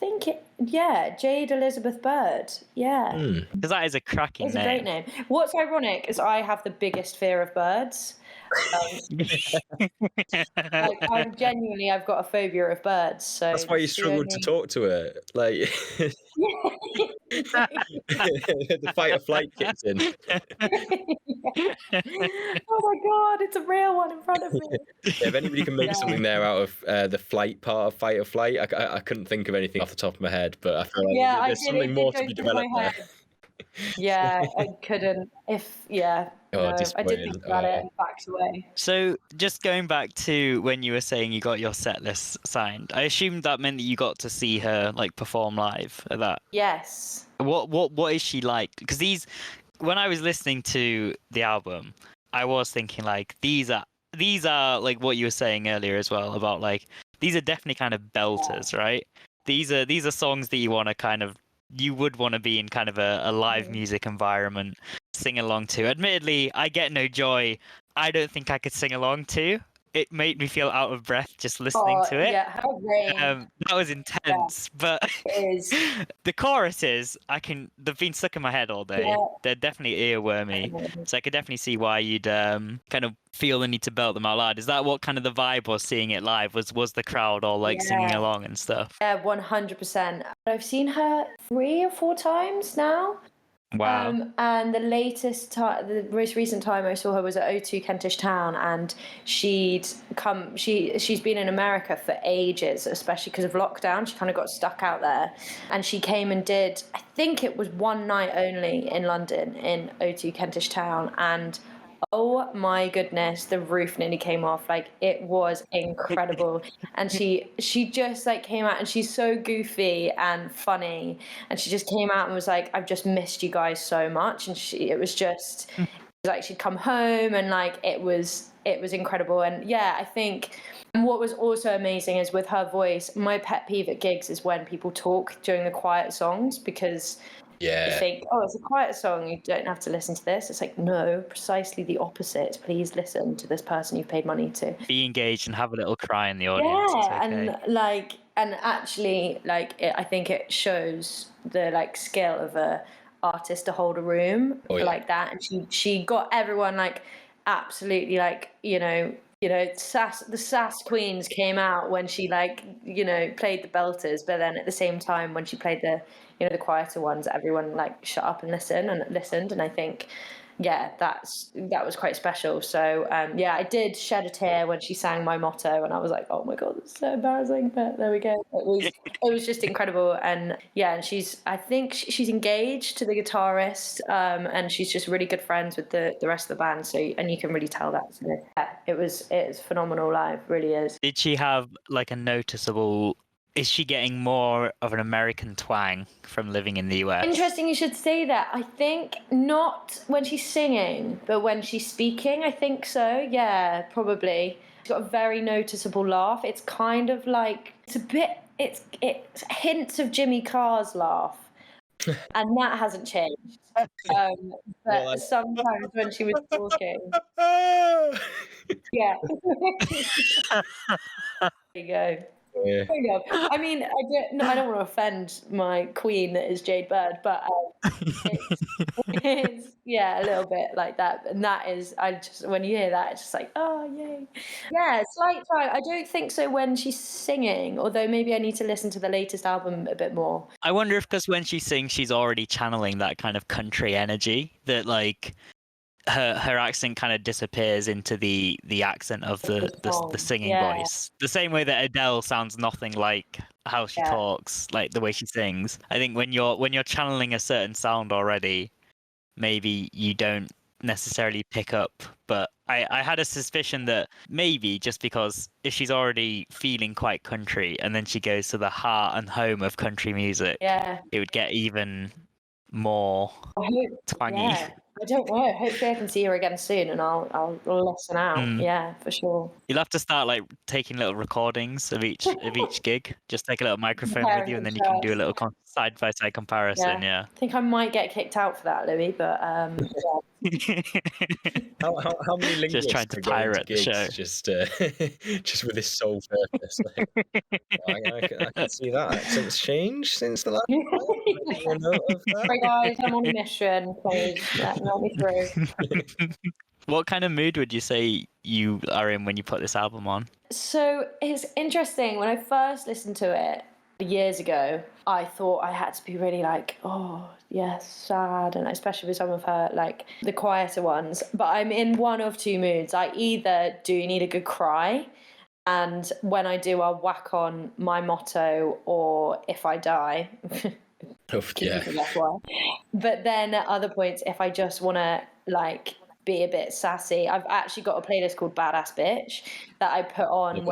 think Jade Elizabeth Bird. Yeah. Because that is a cracking It's name. a great name. What's ironic is I have the biggest fear of birds. I'm genuinely, I've got a phobia of birds, so That's why you it's the struggled to only- talk to her. Like the fight or flight kicks in. Oh my god, it's a real one in front of me. If anybody can make Yeah. something there out of the flight part of fight or flight, I couldn't think of anything off the top of my head, but I feel like Yeah, there's it something did more go to be through my developed there. head. Yeah, I couldn't. Oh, No, I did disappointing. think about it and backed away. So, just going back to when you were saying you got your set list signed, I assumed that meant that you got to see her like perform live at that. Yes. What is she like? Because when I was listening to the album, I was thinking like these are like what you were saying earlier as well about like these are definitely kind of belters, right? These are songs that you would want to be in kind of a live music environment, sing along to. Admittedly, I get no joy. I don't think I could sing along to. It made me feel out of breath just listening to it. Yeah, how great That was intense, but it is. the choruses, they've been stuck in my head all day. Yeah. They're definitely earwormy, so I could definitely see why you'd kind of feel the need to belt them out loud. Is that what kind of the vibe was seeing it live? Was the crowd all like singing Yeah. along and stuff? Yeah, 100%. I've seen her 3 or 4 times now. Wow. And the most recent time I saw her was at O2 Kentish Town, and she's been in America for ages, especially because of lockdown. She kind of got stuck out there, and she came and did, I think it was one night only in London in O2 Kentish Town, and oh my goodness, the roof nearly came off. Like, it was incredible. And she just like came out, and she's so goofy and funny, and she just came out and was like, I've just missed you guys so much. And it was like she'd come home, and like it was incredible. And yeah, I think what was also amazing is with her voice, my pet peeve at gigs is when people talk during the quiet songs, because you think, oh, it's a quiet song, you don't have to listen to this. It's like, no, precisely the opposite. Please listen to this person you've paid money to. Be engaged and have a little cry in the audience. Yeah, Okay. and actually, I think it shows the like skill of a artist to hold a room like that. And she got everyone like absolutely like, the sass queens came out when she played the belters, but then at the same time when she played the quieter ones, everyone like shut up and listened. And I think, that was quite special. So I did shed a tear when she sang My Motto, and I was like, oh my god, it's so embarrassing, but there we go. It was just incredible. And I think she's engaged to the guitarist, and she's just really good friends with the rest of the band. So, and you can really tell that. So, it's phenomenal live, really is. Did she have like a noticeable? Is she getting more of an American twang from living in the US? Interesting you should say that. I think not when she's singing, but when she's speaking, I think so. Yeah, probably. She's got a very noticeable laugh. It's kind of like, it's hints of Jimmy Carr's laugh. And that hasn't changed. But sometimes when she was talking. Yeah. There you go. Yeah. I mean, I don't want to offend my queen that is Jade Bird, but it's a little bit like that. And that is, when you hear that, it's just like, oh, yay. Yeah, slight twang. I don't think so when she's singing, although maybe I need to listen to the latest album a bit more. I wonder if because when she sings, she's already channeling that kind of country energy that like her accent kind of disappears into the accent of the singing voice. The same way that Adele sounds nothing like how she talks, like the way she sings. I think when you're channeling a certain sound already, maybe you don't necessarily pick up. But I had a suspicion that maybe just because if she's already feeling quite country and then she goes to the heart and home of country music, it would get even more twangy. Yeah. I don't know. Hopefully I can see her again soon, and I'll listen out. Yeah, for sure. You'll have to start like taking little recordings of each gig. Just take a little microphone with you, and then you can do a little side by side comparison. Yeah. I think I might get kicked out for that, Louis, but How many linguists just trying to pirate the show, just with this sole purpose? I can see that accent's changed since the last time. Sorry guys, I'm on a mission. Please let me through. What kind of mood would you say you are in when you put this album on? So it's interesting. When I first listened to it years ago, I thought I had to be really like, oh, yes, sad, and especially with some of her, like, the quieter ones. But I'm in one of two moods. I either do need a good cry, and when I do, I'll whack on My Motto or If I Die. Yeah. That's why. But then at other points, if I just want to, like, be a bit sassy, I've actually got a playlist called Badass Bitch that I put on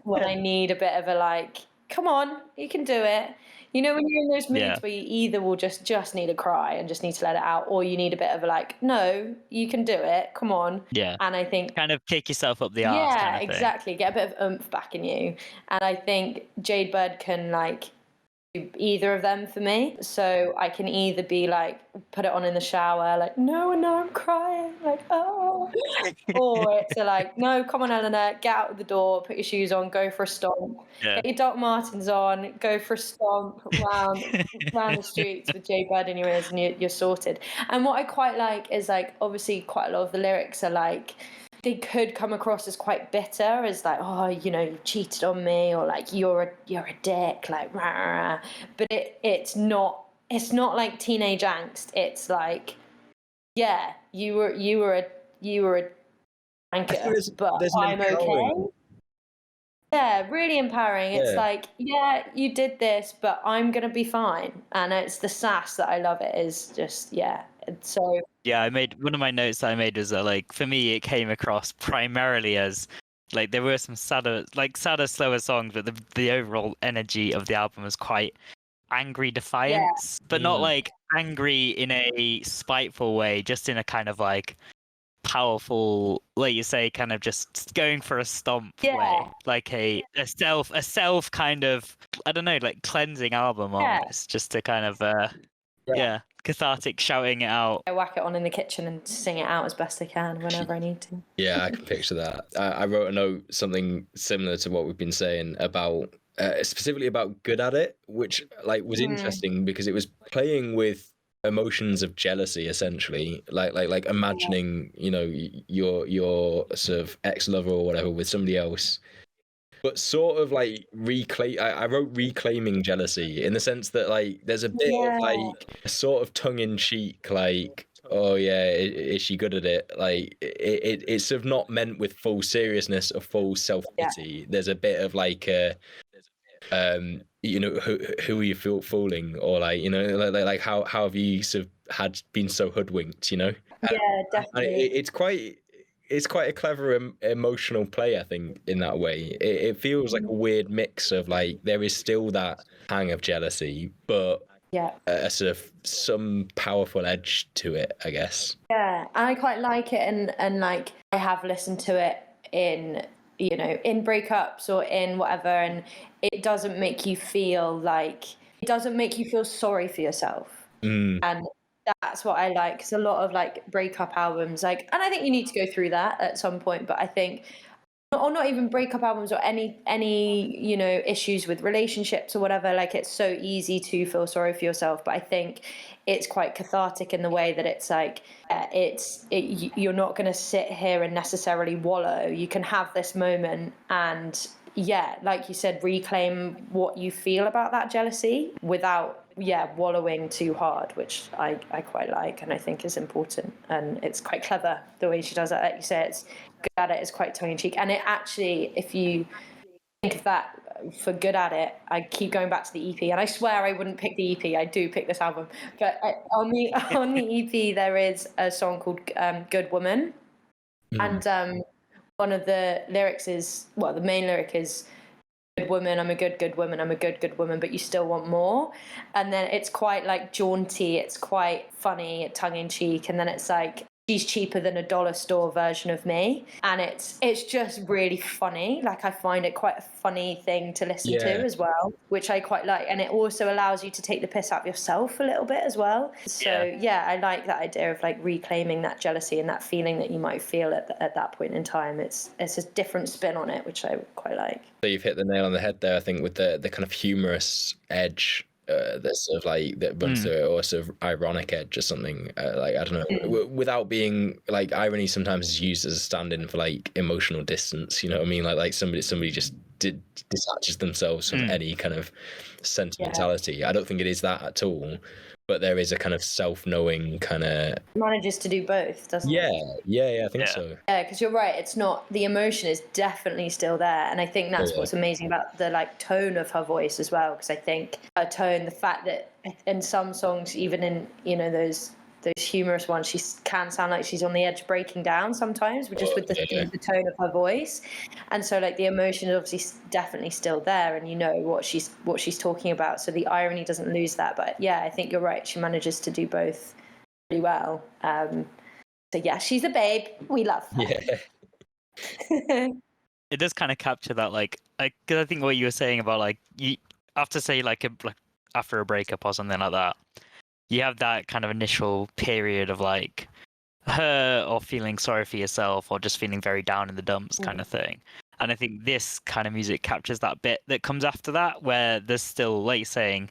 when I need a bit of a, like, come on, you can do it. You know, when you're in those moods where you either will just need a cry and just need to let it out, or you need a bit of a, like, no, you can do it, come on. Yeah. And I think kind of kick yourself up the arse kind of thing. Exactly, get a bit of oomph back in you. And I think Jade Bird can, like, do either of them for me. So I can either be like, put it on in the shower, like, no, I'm crying, like, oh. Or it's like, no, come on, Eleanor, get out of the door, put your shoes on, go for a stomp. Yeah. Get your Doc Martens on, go for a stomp round the streets with Jade Bird in your ears, and you're sorted. And what I quite like is, like, obviously quite a lot of the lyrics are like, they could come across as quite bitter, as like, oh, you know, you cheated on me, or like, you're a dick, like, rah, rah, rah. But it's not like teenage angst. It's like, yeah, you were a wanker, but I'm okay. Yeah, really empowering. It's like, yeah, you did this, but I'm gonna be fine. And it's the sass that I love. It is just, yeah. So yeah, I made one of my notes that I made was that, like, for me it came across primarily as, like, there were some sadder, slower songs, but the overall energy of the album was quite angry defiance, but not like angry in a spiteful way, just in a kind of like powerful, like you say, kind of just going for a stomp way, like a self kind of, I don't know, like cleansing album almost, just to kind of cathartic, shouting it out. I whack it on in the kitchen and sing it out as best I can whenever I need to. Yeah, I can picture that. I wrote a note, something similar to what we've been saying about, specifically about Good at It, which, like, was interesting because it was playing with emotions of jealousy, essentially, like imagining, you know, your sort of ex-lover or whatever with somebody else, but sort of like I wrote reclaiming jealousy, in the sense that, like, there's a bit of like a sort of tongue-in-cheek, like, oh yeah, is she good at it? Like, it's sort of not meant with full seriousness or full self-pity. There's a bit of like you know, who are you fooling, or like, you know, like how have you sort of been so hoodwinked, you know? Yeah, definitely. It's quite a clever emotional play, I think, in that way. It feels like a weird mix of, like, there is still that hang of jealousy, but a sort of some powerful edge to it, I guess. Yeah, I quite like it, and like, I have listened to it in, you know, in breakups or in whatever, and it doesn't make you feel sorry for yourself. And that's what I like, because a lot of, like, breakup albums, like, and I think you need to go through that at some point, but I think, or not even breakup albums, or any you know, issues with relationships or whatever, like, it's so easy to feel sorry for yourself. But I think it's quite cathartic in the way that it's like, you're not going to sit here and necessarily wallow. You can have this moment and, yeah, like you said, reclaim what you feel about that jealousy without wallowing too hard, which I quite like, and I think is important. And it's quite clever the way she does it. Like you say, it's Good at It is quite tongue-in-cheek, and it actually, if you think of that for Good at It, I keep going back to the EP, and I swear I wouldn't pick the EP. I do pick this album, but on the EP there is a song called Good Woman, and one of the lyrics is, well, the main lyric is, good woman, I'm a good woman, I'm a good woman, but you still want more. And then it's quite, like, jaunty, it's quite funny, tongue-in-cheek, and then it's like, she's cheaper than a dollar store version of me. And it's just really funny. Like, I find it quite a funny thing to listen to as well, which I quite like. And it also allows you to take the piss out of yourself a little bit as well. So I like that idea of, like, reclaiming that jealousy and that feeling that you might feel at that point in time. It's a different spin on it, which I quite like. So you've hit the nail on the head there, I think, with the kind of humorous edge that sort of like that runs through it, or sort of ironic edge or something. Like, I don't know, without being like, irony sometimes is used as a stand-in for like emotional distance. You know what I mean? Like somebody just detaches themselves from any kind of sentimentality. I don't think it is that at all. But there is a kind of self-knowing kind of manages to do both, doesn't it? Yeah, I think so. Yeah, because you're right. It's not, the emotion is definitely still there, and I think that's what's amazing about the like tone of her voice as well. Because I think her tone, the fact that in some songs, even in those humorous ones, she can sound like she's on the edge of breaking down sometimes, just with the tone of her voice. And so like the emotion is obviously definitely still there, and you know what she's talking about, so the irony doesn't lose that. But yeah, I think you're right, she manages to do both really well. So yeah, she's a babe, we love her. It does kind of capture that, like, because I think what you were saying about like, you have to say like after a breakup or something like that, you have that kind of initial period of like her or feeling sorry for yourself or just feeling very down in the dumps kind of thing. And I think this kind of music captures that bit that comes after that, where there's still, like you're saying,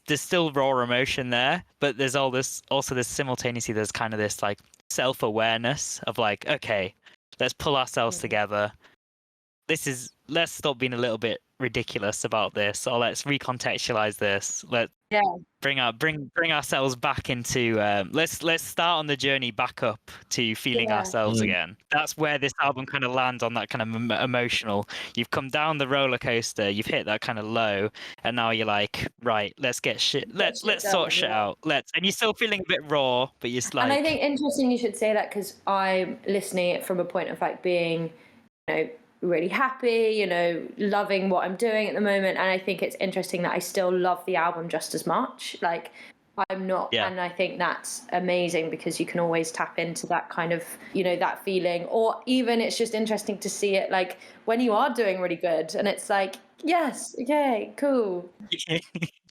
there's still raw emotion there, but there's also this simultaneously, there's kind of this like self-awareness of like, okay, let's pull ourselves together. Let's stop being a little bit ridiculous about this, or let's recontextualize this. Let's bring ourselves back into let's start on the journey back up to feeling ourselves again. That's where this album kind of lands on that kind of emotional. You've come down the roller coaster, you've hit that kind of low, and now you're like, right, let's get shit. Let's sort shit out. And you're still feeling a bit raw, but you're like. And I think interesting you should say that, because I'm listening it from a point of like being, really happy, loving what I'm doing at the moment. And I think it's interesting that I still love the album just as much. Like, I'm not, and I think that's amazing, because you can always tap into that kind of, that feeling. Or even it's just interesting to see it like when you are doing really good, and it's like, yes, okay, cool.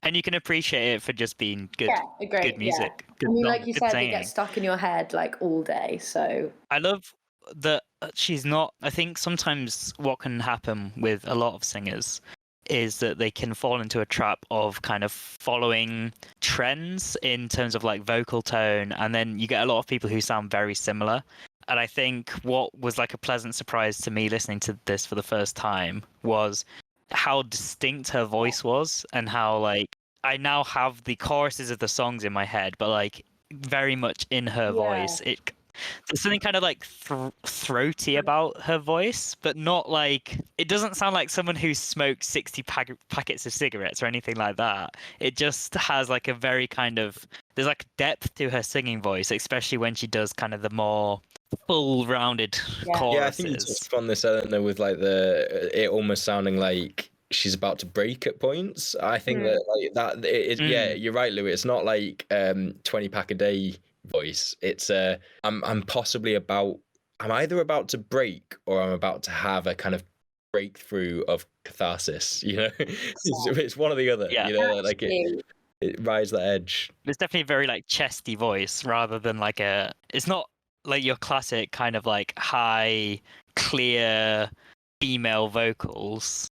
And you can appreciate it for just being good, good music. Good like you said, it gets stuck in your head like all day. So I love that she's not. I think sometimes what can happen with a lot of singers is that they can fall into a trap of kind of following trends in terms of like vocal tone, and then you get a lot of people who sound very similar. And I think what was like a pleasant surprise to me listening to this for the first time was how distinct her voice was, and how like I now have the choruses of the songs in my head, but like very much in her voice. There's something kind of like throaty about her voice, but not like, it doesn't sound like someone who smoked 60 packets of cigarettes or anything like that. It just has like a very kind of, there's like depth to her singing voice, especially when she does kind of the more full-rounded choruses. Yeah, I think you touched on this, Eleanor, with like it almost sounding like she's about to break at points. I think that you're right, Louis. It's not like 20 pack a day voice. It's I'm either about to break, or I'm about to have a kind of breakthrough of catharsis. It's one or the other. Like it rides that edge. It's definitely a very like chesty voice, rather than like it's not like your classic kind of like high, clear female vocals.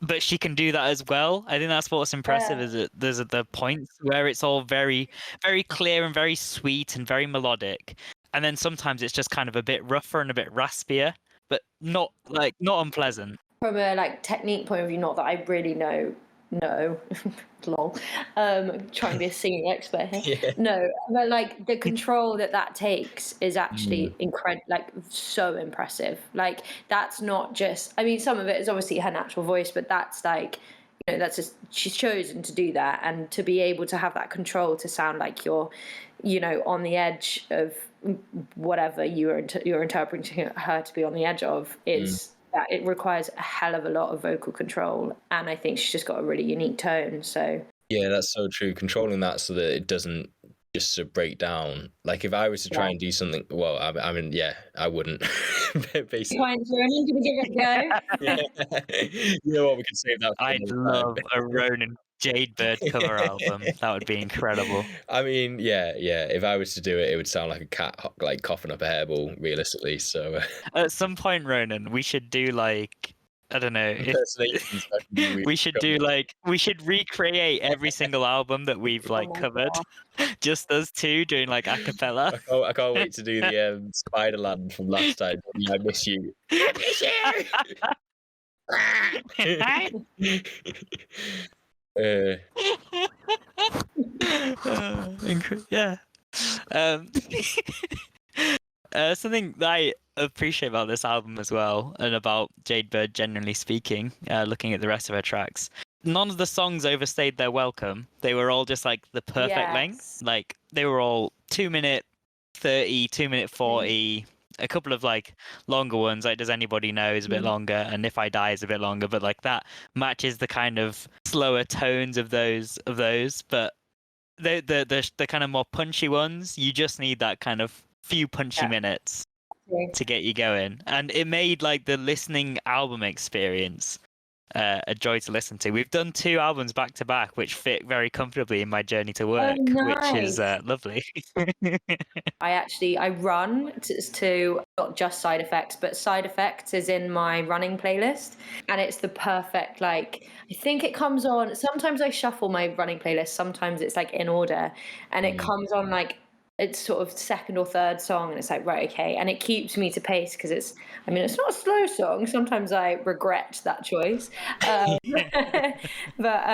But she can do that as well. I think that's what's impressive, is that there's the points where it's all very, very clear and very sweet and very melodic. And then sometimes it's just kind of a bit rougher and a bit raspier, but not unpleasant. From a like technique point of view, not that I really know, lol. Trying to be a singing expert here. Yeah. No, but like the control that takes is actually like so impressive. Like that's not just, I mean, some of it is obviously her natural voice, but that's like, that's just, she's chosen to do that, and to be able to have that control to sound like you're, on the edge of whatever you're interpreting her to be on the edge of is. That it requires a hell of a lot of vocal control, and I think she's just got a really unique tone. So yeah, that's so true. Controlling that so that it doesn't just to break down. Like if I was to try and do something, well, I mean, I wouldn't. Basically, Ronan, can we give it a go? Yeah. You know what, we could save that. I'd love a Ronan Jade Bird cover album. That would be incredible. I mean, yeah. If I was to do it, it would sound like a cat like coughing up a hairball, realistically. So at some point, Ronan, we should do like I don't know. Impersonations that can be We should do we should recreate every single album that we've like my covered. Just us two doing like a cappella. I can't wait to do the Spiderland from last time. I miss you. I miss you. Yeah. Something that I appreciate about this album as well, and about Jade Bird generally speaking, looking at the rest of her tracks, none of the songs overstayed their welcome. They were all just like the perfect length. Like they were all 2-minute 30, 2-minute 40. A couple of like longer ones, like Does Anybody Know is a bit longer, and If I Die is a bit longer, but like that matches the kind of slower tones of those. But the kind of more punchy ones, you just need that kind of few punchy minutes to get you going, and it made like the listening album experience a joy to listen to. We've done 2 albums back to back, which fit very comfortably in my journey to work, which is lovely. I run to not just Side Effects, but Side Effects is in my running playlist, and it's the perfect, like, I think it comes on, sometimes I shuffle my running playlist, sometimes it's like in order, and it comes on like it's sort of second or third song, and it's like, right, okay, and it keeps me to pace because it's not a slow song. Sometimes I regret that choice, but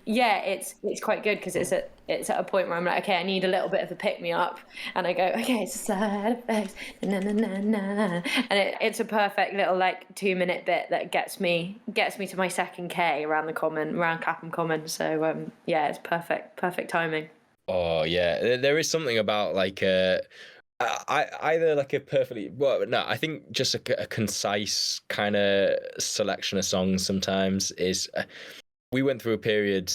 yeah, it's quite good because it's at a point where I'm like, okay, I need a little bit of a pick me up, and I go, okay, it's Side Effects, na na na na, and it's a perfect little like 2-minute bit that gets me to my second K around Clapham Common. So yeah, it's perfect timing. Oh yeah, there is something about like either like a perfectly I think just a concise kind of selection of songs sometimes is. We went through a period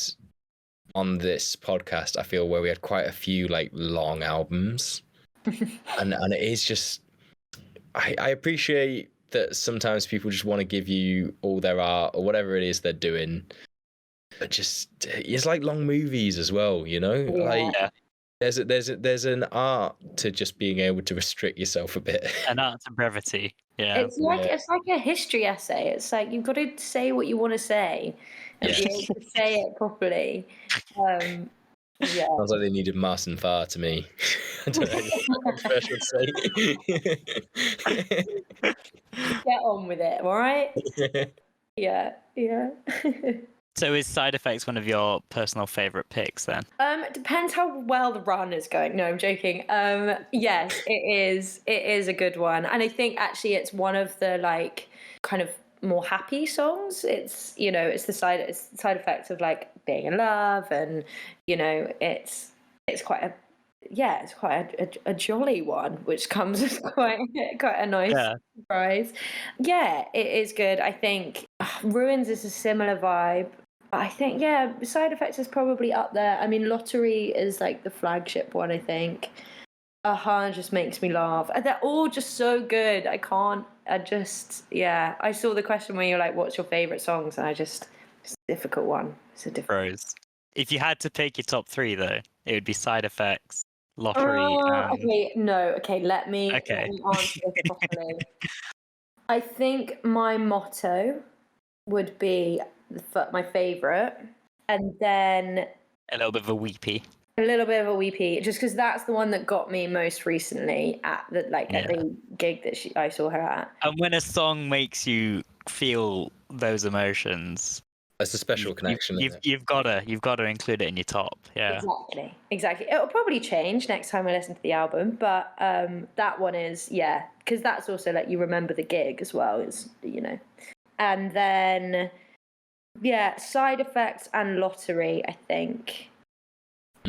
on this podcast, I feel, where we had quite a few like long albums, and it is just I appreciate that sometimes people just want to give you all their art or whatever it is they're doing. But just it's like long movies as well, you know. Like there's an art to just being able to restrict yourself a bit. An art to brevity. Yeah. It's like a history essay. It's like you've got to say what you want to say and be able to say it properly. Yeah. Sounds like they needed Martin Farr to me. I don't know what I should say. Get on with it, all right? Yeah. So is Side Effects one of your personal favourite picks then? It depends how well the run is going. No, I'm joking. Yes, it is. It is a good one, and I think actually it's one of the like kind of more happy songs. It's it's the side effects of like being in love, and it's quite a jolly one, which comes as quite a nice surprise. Yeah, it is good. I think Ruins is a similar vibe. I think Side Effects is probably up there. I mean, Lottery is like the flagship one. I think just makes me laugh. They're all just so good. I saw the question where you're like, what's your favorite songs, and it's a difficult one. It's a difficult. Rose. If you had to pick your top 3 though, it would be Side Effects, Lottery. Let me answer this properly. I think my motto would be my favourite, and then a little bit of a weepy, just because that's the one that got me most recently at the gig that I saw her at. And when a song makes you feel those emotions, that's a special connection. You've got to include it in your top. Yeah, exactly. It'll probably change next time I listen to the album, but that one is because that's also like you remember the gig as well. Is and then Side Effects and Lottery, I think.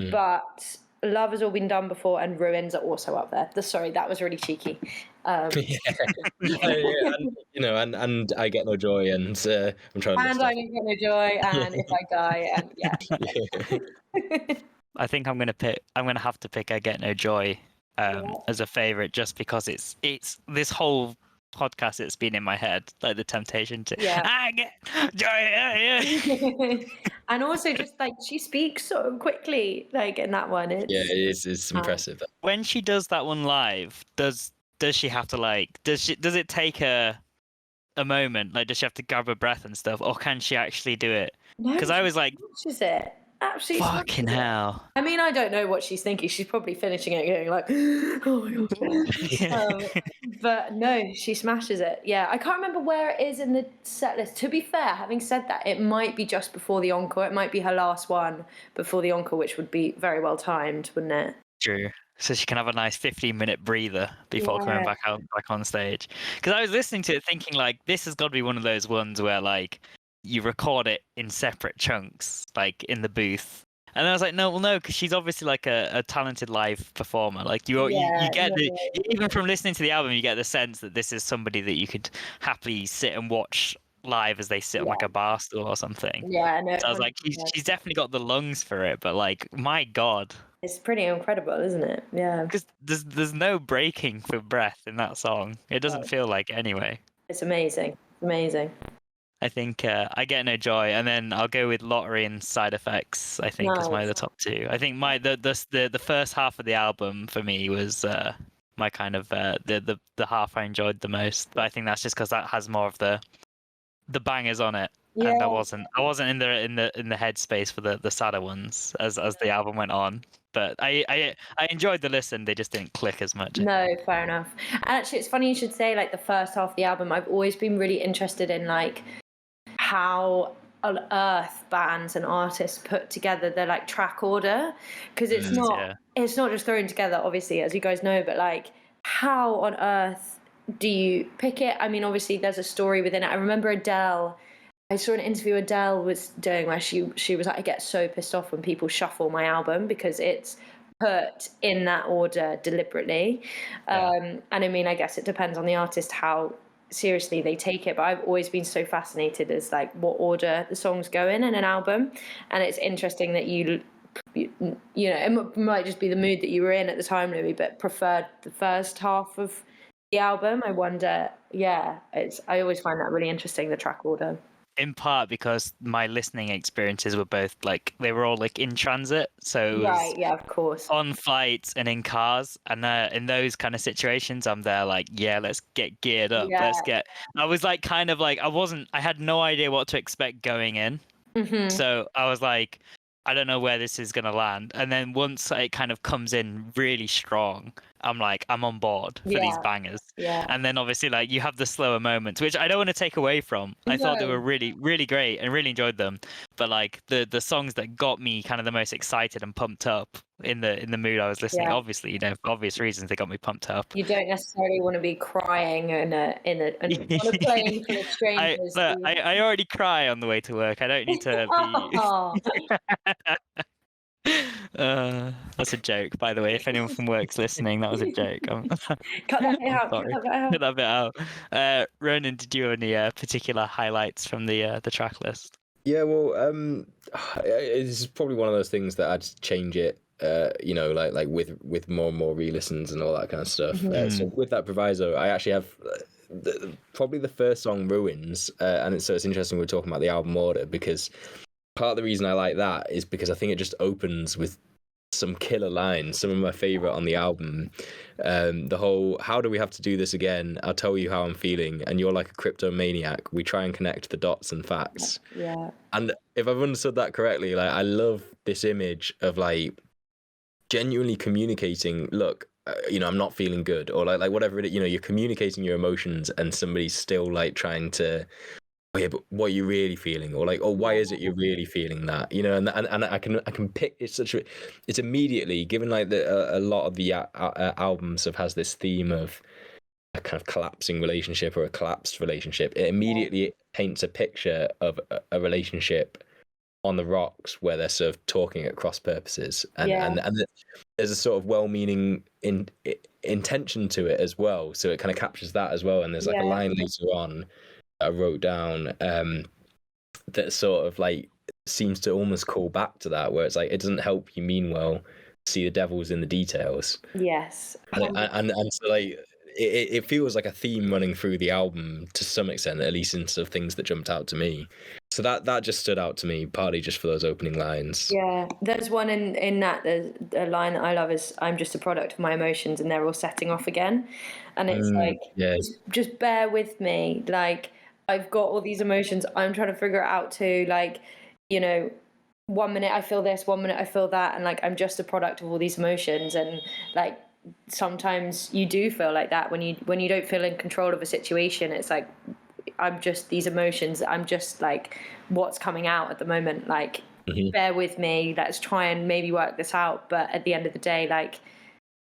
But Love Has All Been Done Before and Ruins are also up there. Sorry, that was really cheeky. And I Get No Joy, and I'm trying to. And I Get No Joy, and If I Die, and I think I'm gonna have to pick I Get No Joy as a favorite, just because it's this whole podcast it's been in my head, like the temptation to I get joy. And also just like she speaks so quickly, like in that one. It's impressive. When she does that one live, does she have to like does it take her a moment? Like, does she have to grab her breath and stuff, or can she actually do it? No, Because I was like, smashes it. Absolutely fucking smashes it. hell. I mean, I don't know what she's thinking. She's probably finishing it going like, oh my god. But no, she smashes it. Yeah, I can't remember where it is in the set list. To be fair, having said that, it might be just before the encore. It might be her last one before the encore, which would be very well timed, wouldn't it? True. So she can have a nice 15-minute breather before coming Yeah. back on stage. Because I was listening to it thinking like, this has got to be one of those ones where like you record it in separate chunks, like in the booth. And I was like, no, because she's obviously like a talented live performer. Like you get even from listening to the album, you get the sense that this is somebody that you could happily sit and watch live as they sit on like a bar stool or something. Yeah, no. So I was like, she's definitely got the lungs for it, but like, my God. It's pretty incredible, isn't it? Yeah. Because there's no breaking for breath in that song. It doesn't feel like it anyway. It's amazing. Amazing. I think I Get No Joy, and then I'll go with Lottery and Side Effects. I think is my other top two. I think the first half of the album for me was my kind of the half I enjoyed the most. But I think that's just because that has more of the bangers on it. Yeah. And I wasn't in the headspace for the sadder ones as the album went on. But I enjoyed the listen. They just didn't click as much. No, fair enough. And actually, it's funny you should say like the first half of the album. I've always been really interested in like how on earth bands and artists put together their like track order, because it's not just thrown together, obviously, as you guys know, but like how on earth do you pick it? I mean, obviously there's a story within it. I remember Adele. I saw an interview Adele was doing where she was like, I get so pissed off when people shuffle my album because it's put in that order deliberately. And I mean, I guess it depends on the artist how seriously they take it, but I've always been so fascinated as like what order the songs go in an album. And it's interesting that you know, it might just be the mood that you were in at the time, Louis, but preferred the first half of the album. I wonder, I always find that really interesting, the track order. In part because my listening experiences were both like they were all like in transit, so right, yeah, of course, on flights and in cars, and in those kind of situations, I'm there like, let's get geared up, I was like kind of like I had no idea what to expect going in, so I was like, I don't know where this is gonna land, and then once it kind of comes in really strong, I'm like, I'm on board for these bangers. Yeah. And then obviously like you have the slower moments, which I don't want to take away from. I thought they were really, really great and really enjoyed them. But like the songs that got me kind of the most excited and pumped up in the mood I was listening, obviously, you know, for obvious reasons they got me pumped up. You don't necessarily want to be crying on a plane full of strangers. I already cry on the way to work. I don't need to be that's a joke, by the way. If anyone from work's listening, that was a joke. Cut that bit out. Sorry. Cut that bit out. Ronan, did you have any particular highlights from the track list? Yeah, well, it's probably one of those things that I'd change it. You know, like with more and more re-listens and all that kind of stuff. So with that proviso, I actually have probably the first song, Ruins, and it's interesting we're talking about the album order, because part of the reason I like that is because I think it just opens with some killer lines, some of my favorite on the album. The whole, how do we have to do this again? I'll tell you how I'm feeling, and you're like a cryptomaniac. We try and connect the dots and facts. Yeah. And if I've understood that correctly, like I love this image of like genuinely communicating, look, you know, I'm not feeling good, or like whatever it is, you know, you're communicating your emotions and somebody's still like trying to, oh yeah, but what are you really feeling? Or like, oh, why is it you're really feeling that? You know, and I can pick, it's immediately, given like a lot of the albums has this theme of a kind of collapsing relationship or a collapsed relationship. It immediately paints a picture of a relationship on the rocks where they're sort of talking at cross purposes, and there's a sort of well-meaning intention to it as well, so it kind of captures that as well. And there's like a line later on I wrote down that sort of like seems to almost call back to that, where it's like, it doesn't help you mean well, see the devil's in the details. Yes. And so like it feels like a theme running through the album to some extent, at least in sort of things that jumped out to me. So that just stood out to me, partly just for those opening lines. Yeah, there's one in that, there's a line that I love is, I'm just a product of my emotions and they're all setting off again. And it's just bear with me. Like, I've got all these emotions. I'm trying to figure it out too. Like, you know, 1 minute I feel this, 1 minute I feel that, and like I'm just a product of all these emotions. And like sometimes you do feel like that when you don't feel in control of a situation. It's like I'm just these emotions. I'm just like what's coming out at the moment. Like bear with me. Let's try and maybe work this out. But at the end of the day, like,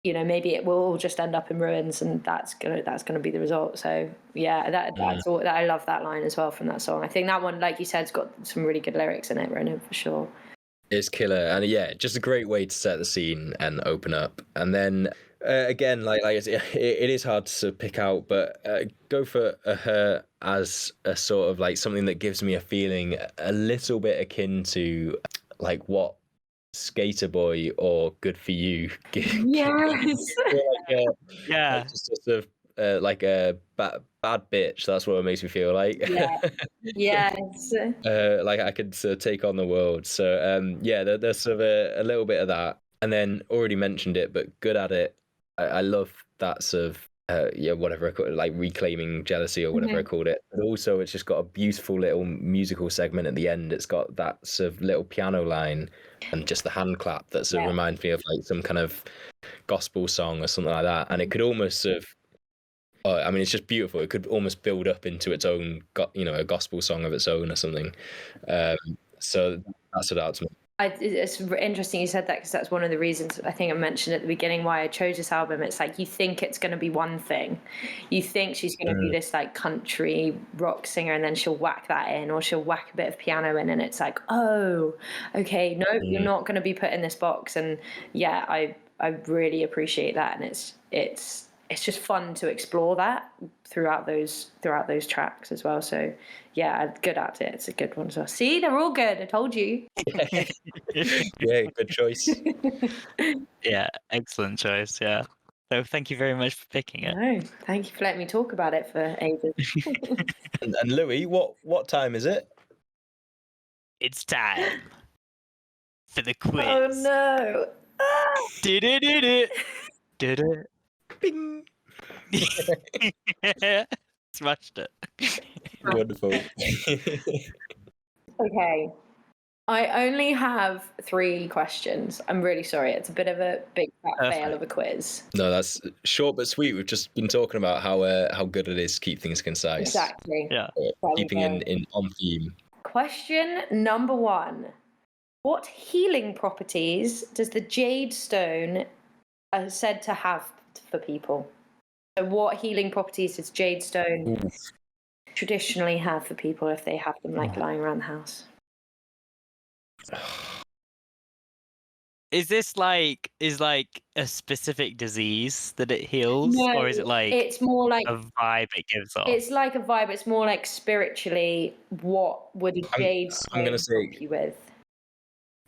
you know, maybe it will all just end up in ruins, and that's gonna be the result. So yeah, that's all. I love that line as well from that song. I think that one, like you said, has got some really good lyrics in it, Ronan, for sure. It's killer, and yeah, just a great way to set the scene and open up. And then again, like it is hard to pick out, but go for her as a sort of like something that gives me a feeling a little bit akin to like what Skater Boy or Good For You Yes. Yeah. just a sort of like a bad bitch. That's what it makes me feel like. Yeah. Yes. Like I could sort of take on the world. So yeah, there's sort of a little bit of that, and then already mentioned it, but good at it. I love that sort of yeah, whatever I call it, like reclaiming jealousy or whatever I called it. But also, it's just got a beautiful little musical segment at the end. It's got that sort of little piano line and just the hand clap that sort of reminds me of like some kind of gospel song or something like that. And it could almost sort of, I mean, it's just beautiful. It could almost build up into its own, you know, a gospel song of its own or something. So that stood out to me. It's interesting you said that, because that's one of the reasons I think I mentioned at the beginning why I chose this album. It's like you think it's going to be one thing. You think she's going to be this like country rock singer, and then she'll whack that in, or she'll whack a bit of piano in, and it's like, oh, okay, no, you're not going to be put in this box. And yeah, I really appreciate that, and it's just fun to explore that throughout those tracks as well. So yeah, good at it. It's a good one as well. See, they're all good. I told you. Yeah, good choice. Yeah, excellent choice. Yeah. So thank you very much for picking it. No, thank you for letting me talk about it for ages. And Louis, what time is it? It's time for the quiz. Oh no. Did it? Did it? Bing. Smashed it. Wonderful. Okay. I only have 3 questions. I'm really sorry. It's a bit of a big fat fail of a quiz. No, that's short but sweet. We've just been talking about how good it is to keep things concise. Exactly. Yeah. Keeping in on theme. Question number 1. What healing properties does the jade stone said to have for people? So what healing properties does jade stone traditionally have for people if they have them like lying around the house? Is this like a specific disease that it heals, No, or is it like it's more like a vibe it gives off? It's like a vibe. It's more like spiritually, what would a jade stone help you with?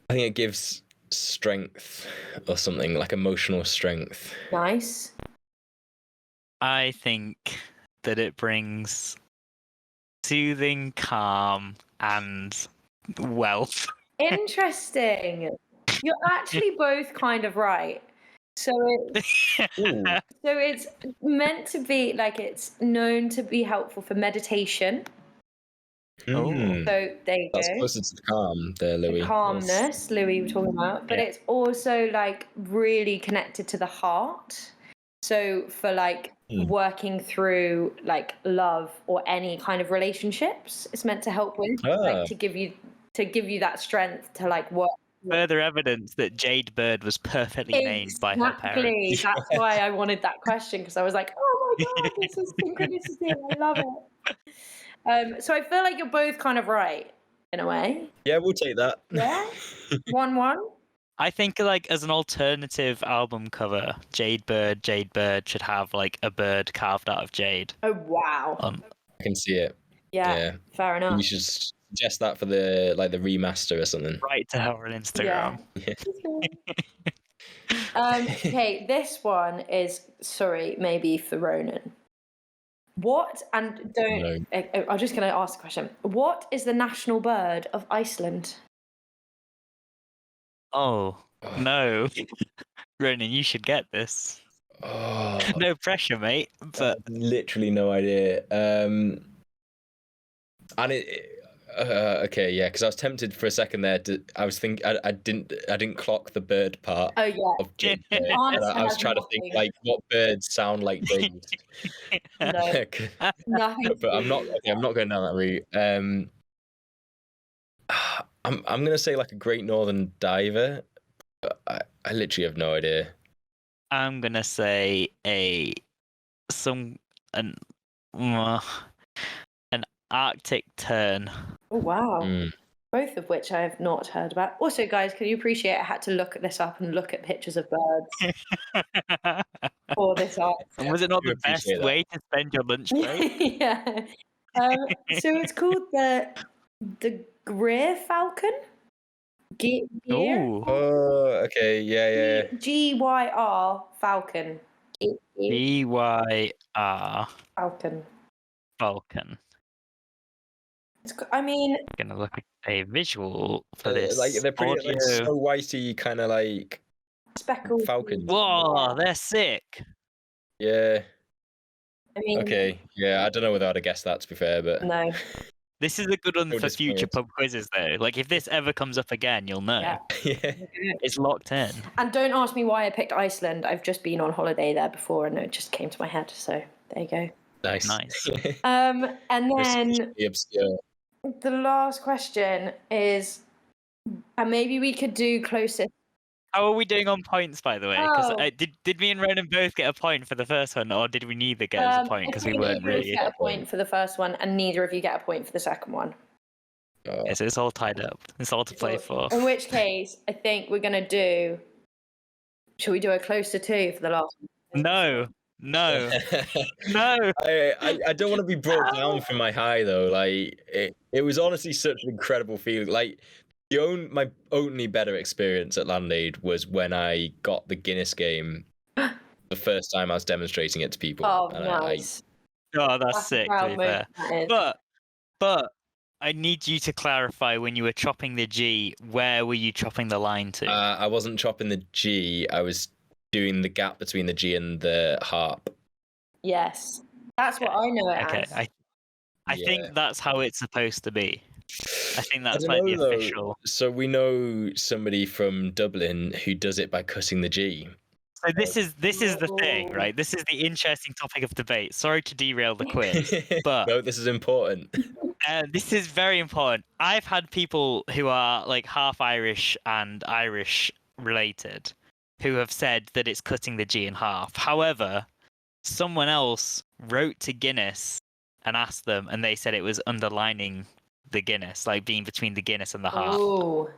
I think it gives strength or something, like emotional strength. Nice. I think that it brings soothing, calm, and wealth. Interesting. You're actually both kind of right. So it's meant to be like, it's known to be helpful for meditation. So there you That's go. closer to calm there, Louis. The calmness, Louis, we're talking about. But it's also like really connected to the heart. So for like working through like love or any kind of relationships, it's meant to help with, like to give you that strength to like work. Further evidence that Jade Bird was perfectly named by her parents. That's why I wanted that question, because I was like, oh my god, this is synchronicity. I love it. So I feel like you're both kind of right in a way. Yeah, we'll take that. Yeah, 1-1. I think like as an alternative album cover, Jade Bird should have like a bird carved out of jade. Oh wow. I can see it. Yeah. Fair enough. You should suggest that for the remaster or something. Right to her on Instagram. Okay, this one is maybe for Ronan. What, and don't, I'm just going to ask a question. What is the national bird of Iceland? Oh, no. Ronan, you should get this. Oh, No pressure, mate. But literally no idea. And okay, yeah, because I was tempted for a second there. I was thinking I didn't clock the bird part Oh yeah. of Jade Bird. Answer I was has trying to think nothing. like what birds sound like days. No, nothing. But I'm not. Okay, I'm not going down that route. I'm gonna say like a Great Northern Diver. But I literally have no idea. I'm gonna say an Arctic tern. Oh wow. Mm. Both of which I have not heard about. Also, guys, can you appreciate I had to look this up and look at pictures of birds for this answer? And was it not I do the best appreciate that. way to spend your lunch break? Yeah. So it's called the Greer Falcon. Gear. Ooh, Oh, okay, yeah. GYR Falcon. BYR Falcon. Falcon. I mean, I'm gonna look at a visual for this. Like they're pretty like audio. so whitey, kind of like speckled falcons. Whoa, they're sick. Yeah. I mean, Okay. Yeah, I don't know whether I'd have guessed that, to be fair, but no. This is a good one No for future disappointment. pub quizzes, though. Like, if this ever comes up again, you'll know. Yeah. yeah. It's locked in. And don't ask me why I picked Iceland. I've just been on holiday there before, and it just came to my head. So there you go. Nice. And then The obscure. the last question is, and maybe we could do closest. How are we doing on points, by the way? Because Oh. did me and Ronan both get a point for the first one, or did we neither get us a point because we I think weren't you both really? get a point for the first one, and neither of you get a point for the second one. Yeah, so it's all tied up. It's all to play for. In which case, I think we're gonna do. Should we do a closer to for the last one? No. No. I don't want to be brought down from my high though. Like it was honestly such an incredible feeling. Like my only better experience at Land Aid was when I got the Guinness game the first time I was demonstrating it to people. Oh, And nice. Oh, that's a sick. To proud be fair. moment, that is. But I need you to clarify when you were chopping the G, where were you chopping the line to? I wasn't chopping the G. I was doing the gap between the G and the harp. Yes, that's what I know it Okay, as. I think that's how it's supposed to be. I think that's I like don't the know, though. official. So we know somebody from Dublin who does it by cutting the G. So this is the thing, right? This is the interesting topic of debate. Sorry to derail the quiz, but No, this is important. this is very important. I've had people who are like half Irish and Irish related who have said that it's cutting the G in half. However, someone else wrote to Guinness and asked them, and they said it was underlining the Guinness, like being between the Guinness and the harp. Ooh.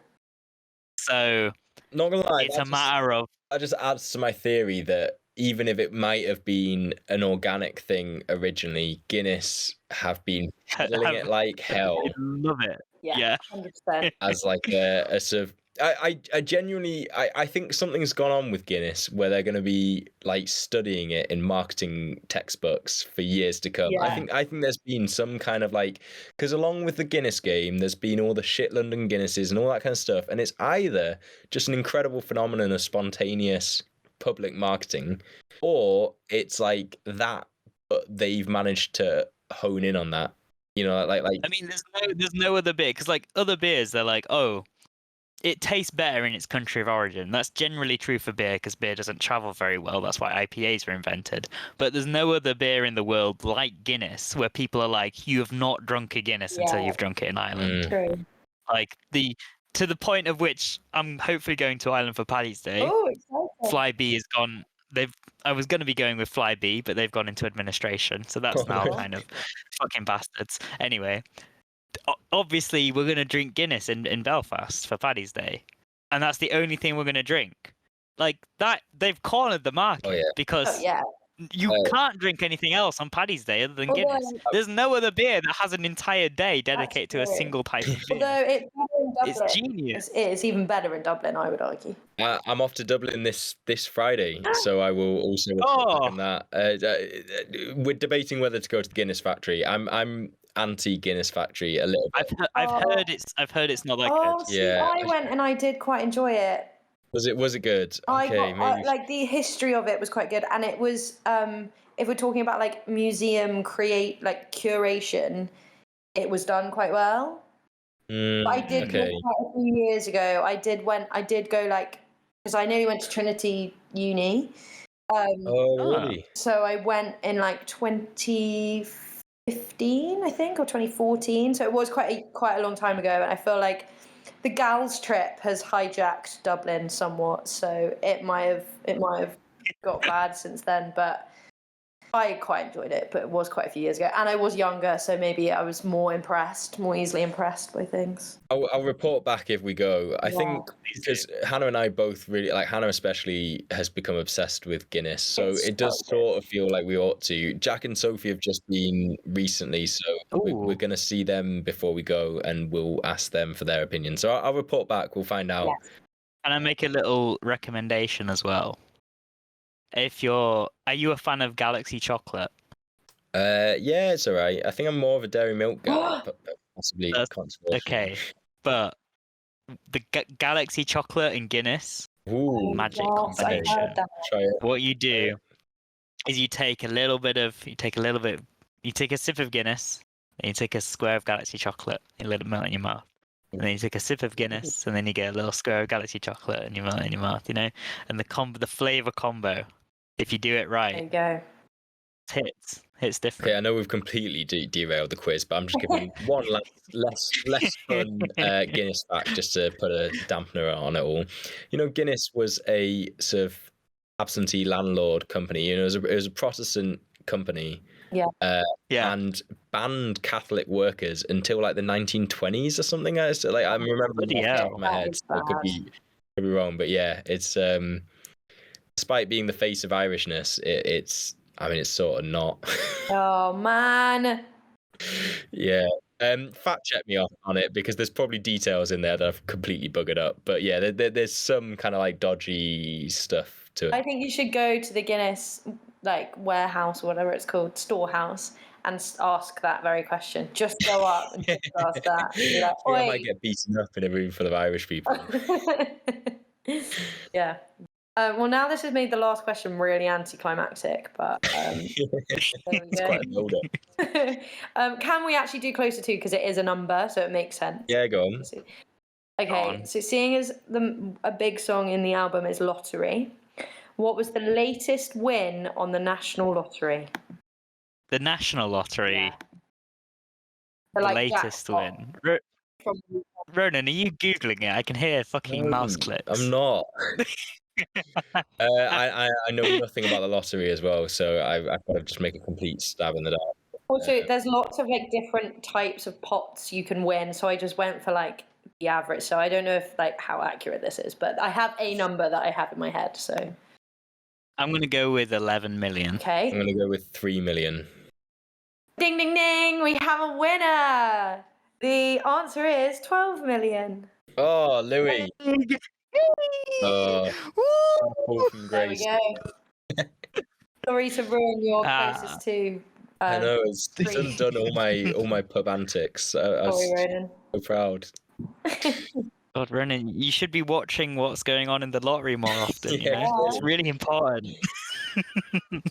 So, not gonna lie, it's a matter of. That just adds to my theory that even if it might have been an organic thing originally, Guinness have been peddling it like hell. I love it. Yeah. 100%. As like a sort of. I genuinely I think something's gone on with Guinness where they're going to be like studying it in marketing textbooks for years to come. Yeah. I think there's been some kind of like, because along with the Guinness game, there's been all the shit London Guinnesses and all that kind of stuff, and it's either just an incredible phenomenon of spontaneous public marketing, or it's like that, but they've managed to hone in on that. You know, like. I mean, there's no other beer because like other beers, they're like, oh, it tastes better in its country of origin. That's generally true for beer because beer doesn't travel very well. That's why IPAs were invented. But there's no other beer in the world like Guinness where people are like, you have not drunk a Guinness until you've drunk it in Ireland. True. Like to the point of which I'm hopefully going to Ireland for Paddy's Day. Oh, exciting. Fly B is gone. I was going to be going with Fly B, but they've gone into administration. So that's now kind of fucking bastards. Anyway. Obviously, we're going to drink Guinness in Belfast for Paddy's Day. And that's the only thing we're going to drink. Like, that, they've cornered the market because you can't drink anything else on Paddy's Day other than Guinness. There's no other beer that has an entire day dedicated to a single type of beer. Although it's genius. It's even better in Dublin, I would argue. I'm off to Dublin this Friday, so I will also on that. We're debating whether to go to the Guinness factory. I'm anti Guinness factory a little bit. I've heard it's not that good. See, I went and I did quite enjoy it. Was it good? Like the history of it was quite good, and it was if we're talking about like museum curation, it was done quite well. But I did okay. quite a few years ago. I did go like, because I nearly went to Trinity Uni. Really? So I went in like 2015, I think, or 2014. So it was quite a long time ago, and I feel like the gals trip has hijacked Dublin somewhat. So it might have got bad since then, but I quite enjoyed it. But it was quite a few years ago, and I was younger, so maybe I was more easily impressed by things. I'll report back if we go. I Yeah. think because Hannah and I both really like, Hannah especially has become obsessed with Guinness, so It's it does so good. sort of feel like we ought to. Jack and Sophie have just been recently, so we're Ooh. going to see them before we go, and we'll ask them for their opinion. So I'll report back. We'll find out. Yes. Can I make a little recommendation as well? Are you a fan of Galaxy chocolate? Yeah, it's all right. I think I'm more of a dairy milk guy, but possibly That's- controversial. Okay, but the Galaxy chocolate and Guinness, Ooh, magic Yes, I combination. heard that. try it. What you do is you take a sip of Guinness, and you take a square of Galaxy chocolate, and let it melt in your mouth. And then you take a sip of Guinness, and then you get a little square of Galaxy chocolate, and you melt it in your mouth. And the flavor combo, if you do it There right, you go. hits different. Okay, I know we've completely derailed the quiz, but I'm just giving one less fun Guinness fact just to put a dampener on it all. You know, Guinness was a sort of absentee landlord company. You know, it was a Protestant company. Yeah. Yeah. And banned Catholic workers until like the 1920s or something. So, like, I'm remembering Bloody off the top hell. of my That head. is So it could be wrong, but yeah, it's despite being the face of Irishness, it's sort of not. Oh man. Yeah. Fact check me on it because there's probably details in there that I've completely buggered up. But yeah, there's some kind of like dodgy stuff to I it. think you should go to the Guinness like warehouse or whatever it's called, storehouse, and ask that very question. Just go up and just ask that. Be like, I think I "Oi." might get beaten up in a room full of Irish people. Yeah. Well, now this has made the last question really anticlimactic, but there we It's go. quite a build-up. Can we actually do closer to, because it is a number, so it makes sense. Yeah, go on. Okay, so seeing as a big song in the album is Lottery, what was the latest win on the National Lottery? The National Lottery, Yeah. the like latest jackpot win. from- Ronan, are you Googling it? I can hear fucking mouse No, clicks. I'm not. I know nothing about the lottery as well, so I've got to just make a complete stab in the dark. Also, there's lots of like different types of pots you can win, so I just went for like the average. So I don't know if like how accurate this is, but I have a number that I have in my head. So I'm gonna go with 11 million. I'm okay, going to go with 3 million. ding ding ding, we have a winner. The answer is 12 million. Oh, Louis. Woo! From There we Grace. go. Sorry to ruin your Ah. closest to. I know it's three. undone all my pub antics. I was Sorry, Ronan. so proud. God, Ronan, you should be watching what's going on in the lottery more often. You Yeah. know? It's really important.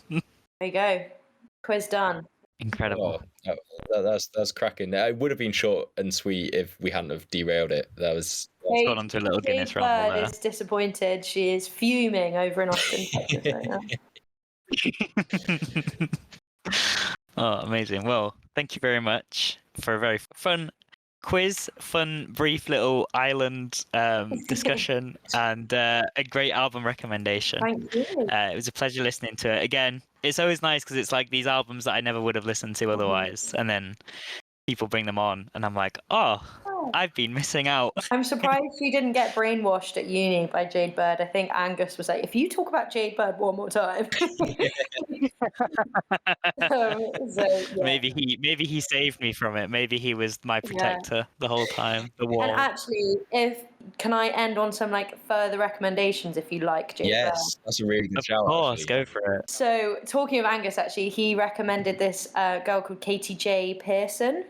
There you go. Quiz done. Incredible. Oh, that's cracking. It would have been short and sweet if we hadn't have derailed it. It's gone onto a little Jade Guinness rumble Bird there. is disappointed. She is fuming over in Austin, Texas right now. Oh, amazing. Well, thank you very much for a very fun quiz, brief little island discussion, and a great album recommendation. Thank you. It was a pleasure listening to it. Again, it's always nice because it's like these albums that I never would have listened to otherwise, and then people bring them on, and I'm like, oh, I've been missing out. I'm surprised you didn't get brainwashed at uni by Jade Bird. I think Angus was like, if you talk about Jade Bird one more time. Yeah. Maybe he saved me from it. Maybe he was my protector the whole time. The wall. And actually, can I end on some like further recommendations if you like Jade Bird? Yes, that's a really good shout. Of course, actually. go for it. So, talking of Angus, actually, he recommended this girl called Katie J. Pearson.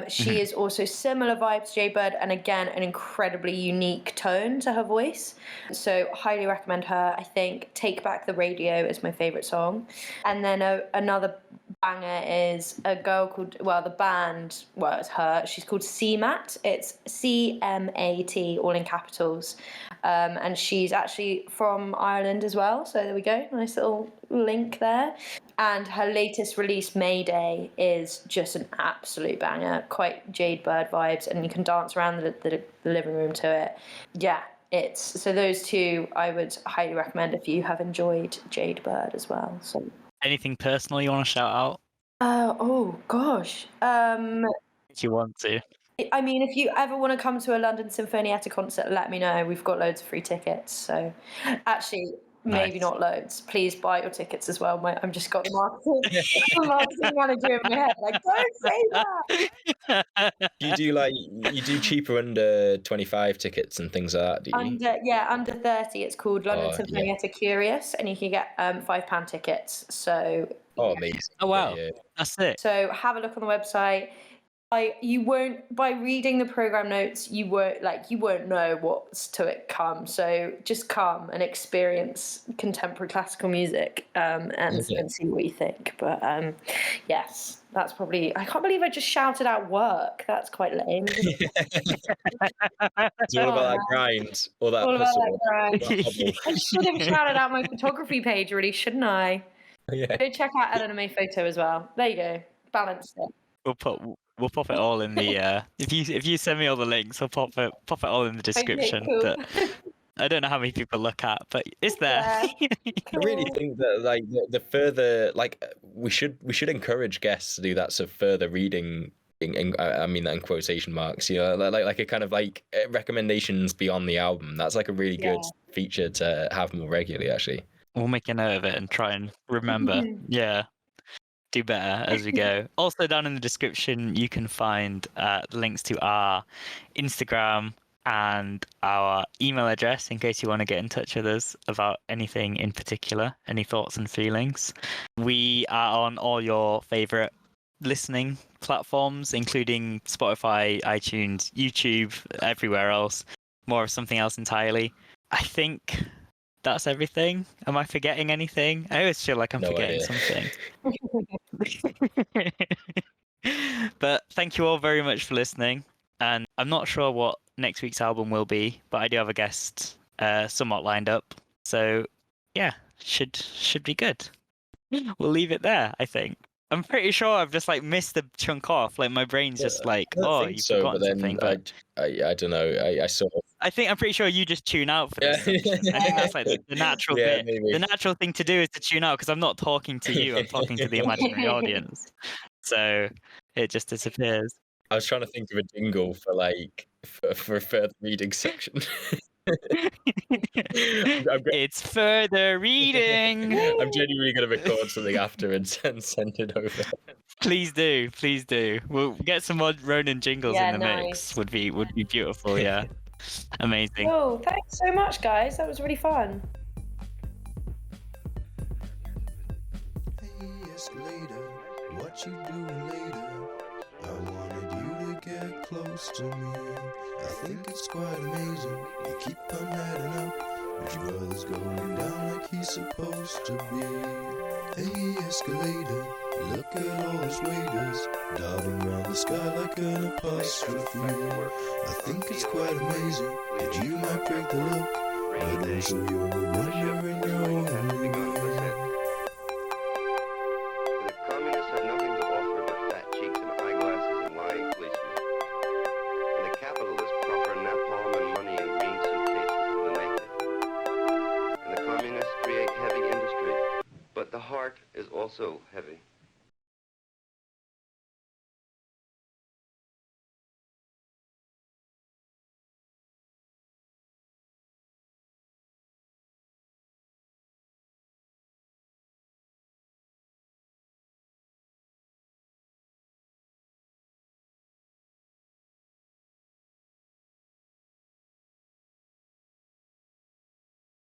She is also similar vibes to Jade Bird, and again, an incredibly unique tone to her voice. So, highly recommend her. I think Take Back the Radio is my favourite song. And then another banger is a girl called, well, the band, well, it's her, she's called CMAT. It's CMAT, all in capitals. And she's actually from Ireland as well. So there we go, nice little link there. And her latest release, Mayday, is just an absolute banger, quite Jade Bird vibes, and you can dance around the living room to it. Yeah, so those two I would highly recommend if you have enjoyed Jade Bird as well. So Anything personal you want to shout out? Oh gosh. If you want to. I mean, if you ever want to come to a London Sinfonietta concert, let me know. We've got loads of free tickets. So, actually, maybe Nice. not loads. Please buy your tickets as well. I'm just got the marketing manager in my head. Like, don't say that. You do cheaper under 25 tickets and things like that, do you? Under 30. It's called London Sinfonietta Curious, and you can get £5 tickets. So. Oh, amazing! Oh wow, Yeah. that's it. So have a look on the website. You won't, by reading the program notes, you won't know what's to come. So just come and experience contemporary classical music and see what you think. But yes, that's probably. I can't believe I just shouted out work. That's quite lame. It's all about that grind, all that hustle. I should have shouted out my photography page, really, shouldn't I? Yeah. Go check out Eleanor May Photo as well. There you go. Balanced it. We'll pop it all in the if you send me all the links, I'll pop it all in the description. Okay, cool. That I don't know how many people look at, but it's there. Yeah. I really think that like the further we should encourage guests to do that sort of further reading. I mean that in quotation marks, like a kind of like recommendations beyond the album. That's like a really good feature to have more regularly, actually. We'll make a note of it and try and remember. Yeah. Do better as we go. Also down in the description you can find links to our Instagram and our email address in case you want to get in touch with us about anything in particular, any thoughts and feelings. We are on all your favorite listening platforms, including Spotify, iTunes, YouTube, everywhere else. More of something else entirely. I think that's everything. Am I forgetting anything? I always feel like I'm forgetting something. But thank you all very much for listening. And I'm not sure what next week's album will be, but I do have a guest somewhat lined up. So yeah, should be good. We'll leave it there, I think. I'm pretty sure I've just like missed the chunk off. Like my brain's just like, you've forgotten something. But I don't know. I sort of. I'm pretty sure you just tune out for this. I think that's like the natural bit. Maybe. The natural thing to do is to tune out because I'm not talking to you. I'm talking to the imaginary audience. So it just disappears. I was trying to think of a jingle for a further reading section. It's further reading. I'm genuinely going to record something after and send it over. Please do. We'll get some more Ronan jingles in the mix. Would be beautiful. Yeah, amazing. Oh, thanks so much, guys. That was really fun. Hey, escalator, what you doing later? I wanted you to get close to me. I think it's quite amazing. You keep on heading up, but your brother's going down like he's supposed to be. Hey, escalator, look at all those waiters darting around the sky like an apostrophe. I think it's quite amazing that you might break the look, but also you're a wonder in your own way. The communists have nothing to offer but fat cheeks and eyeglasses and lying policemen. And the capitalists proffer napalm and money in green suitcases to the naked. And the communists create heavy industry, but the heart is also heavy.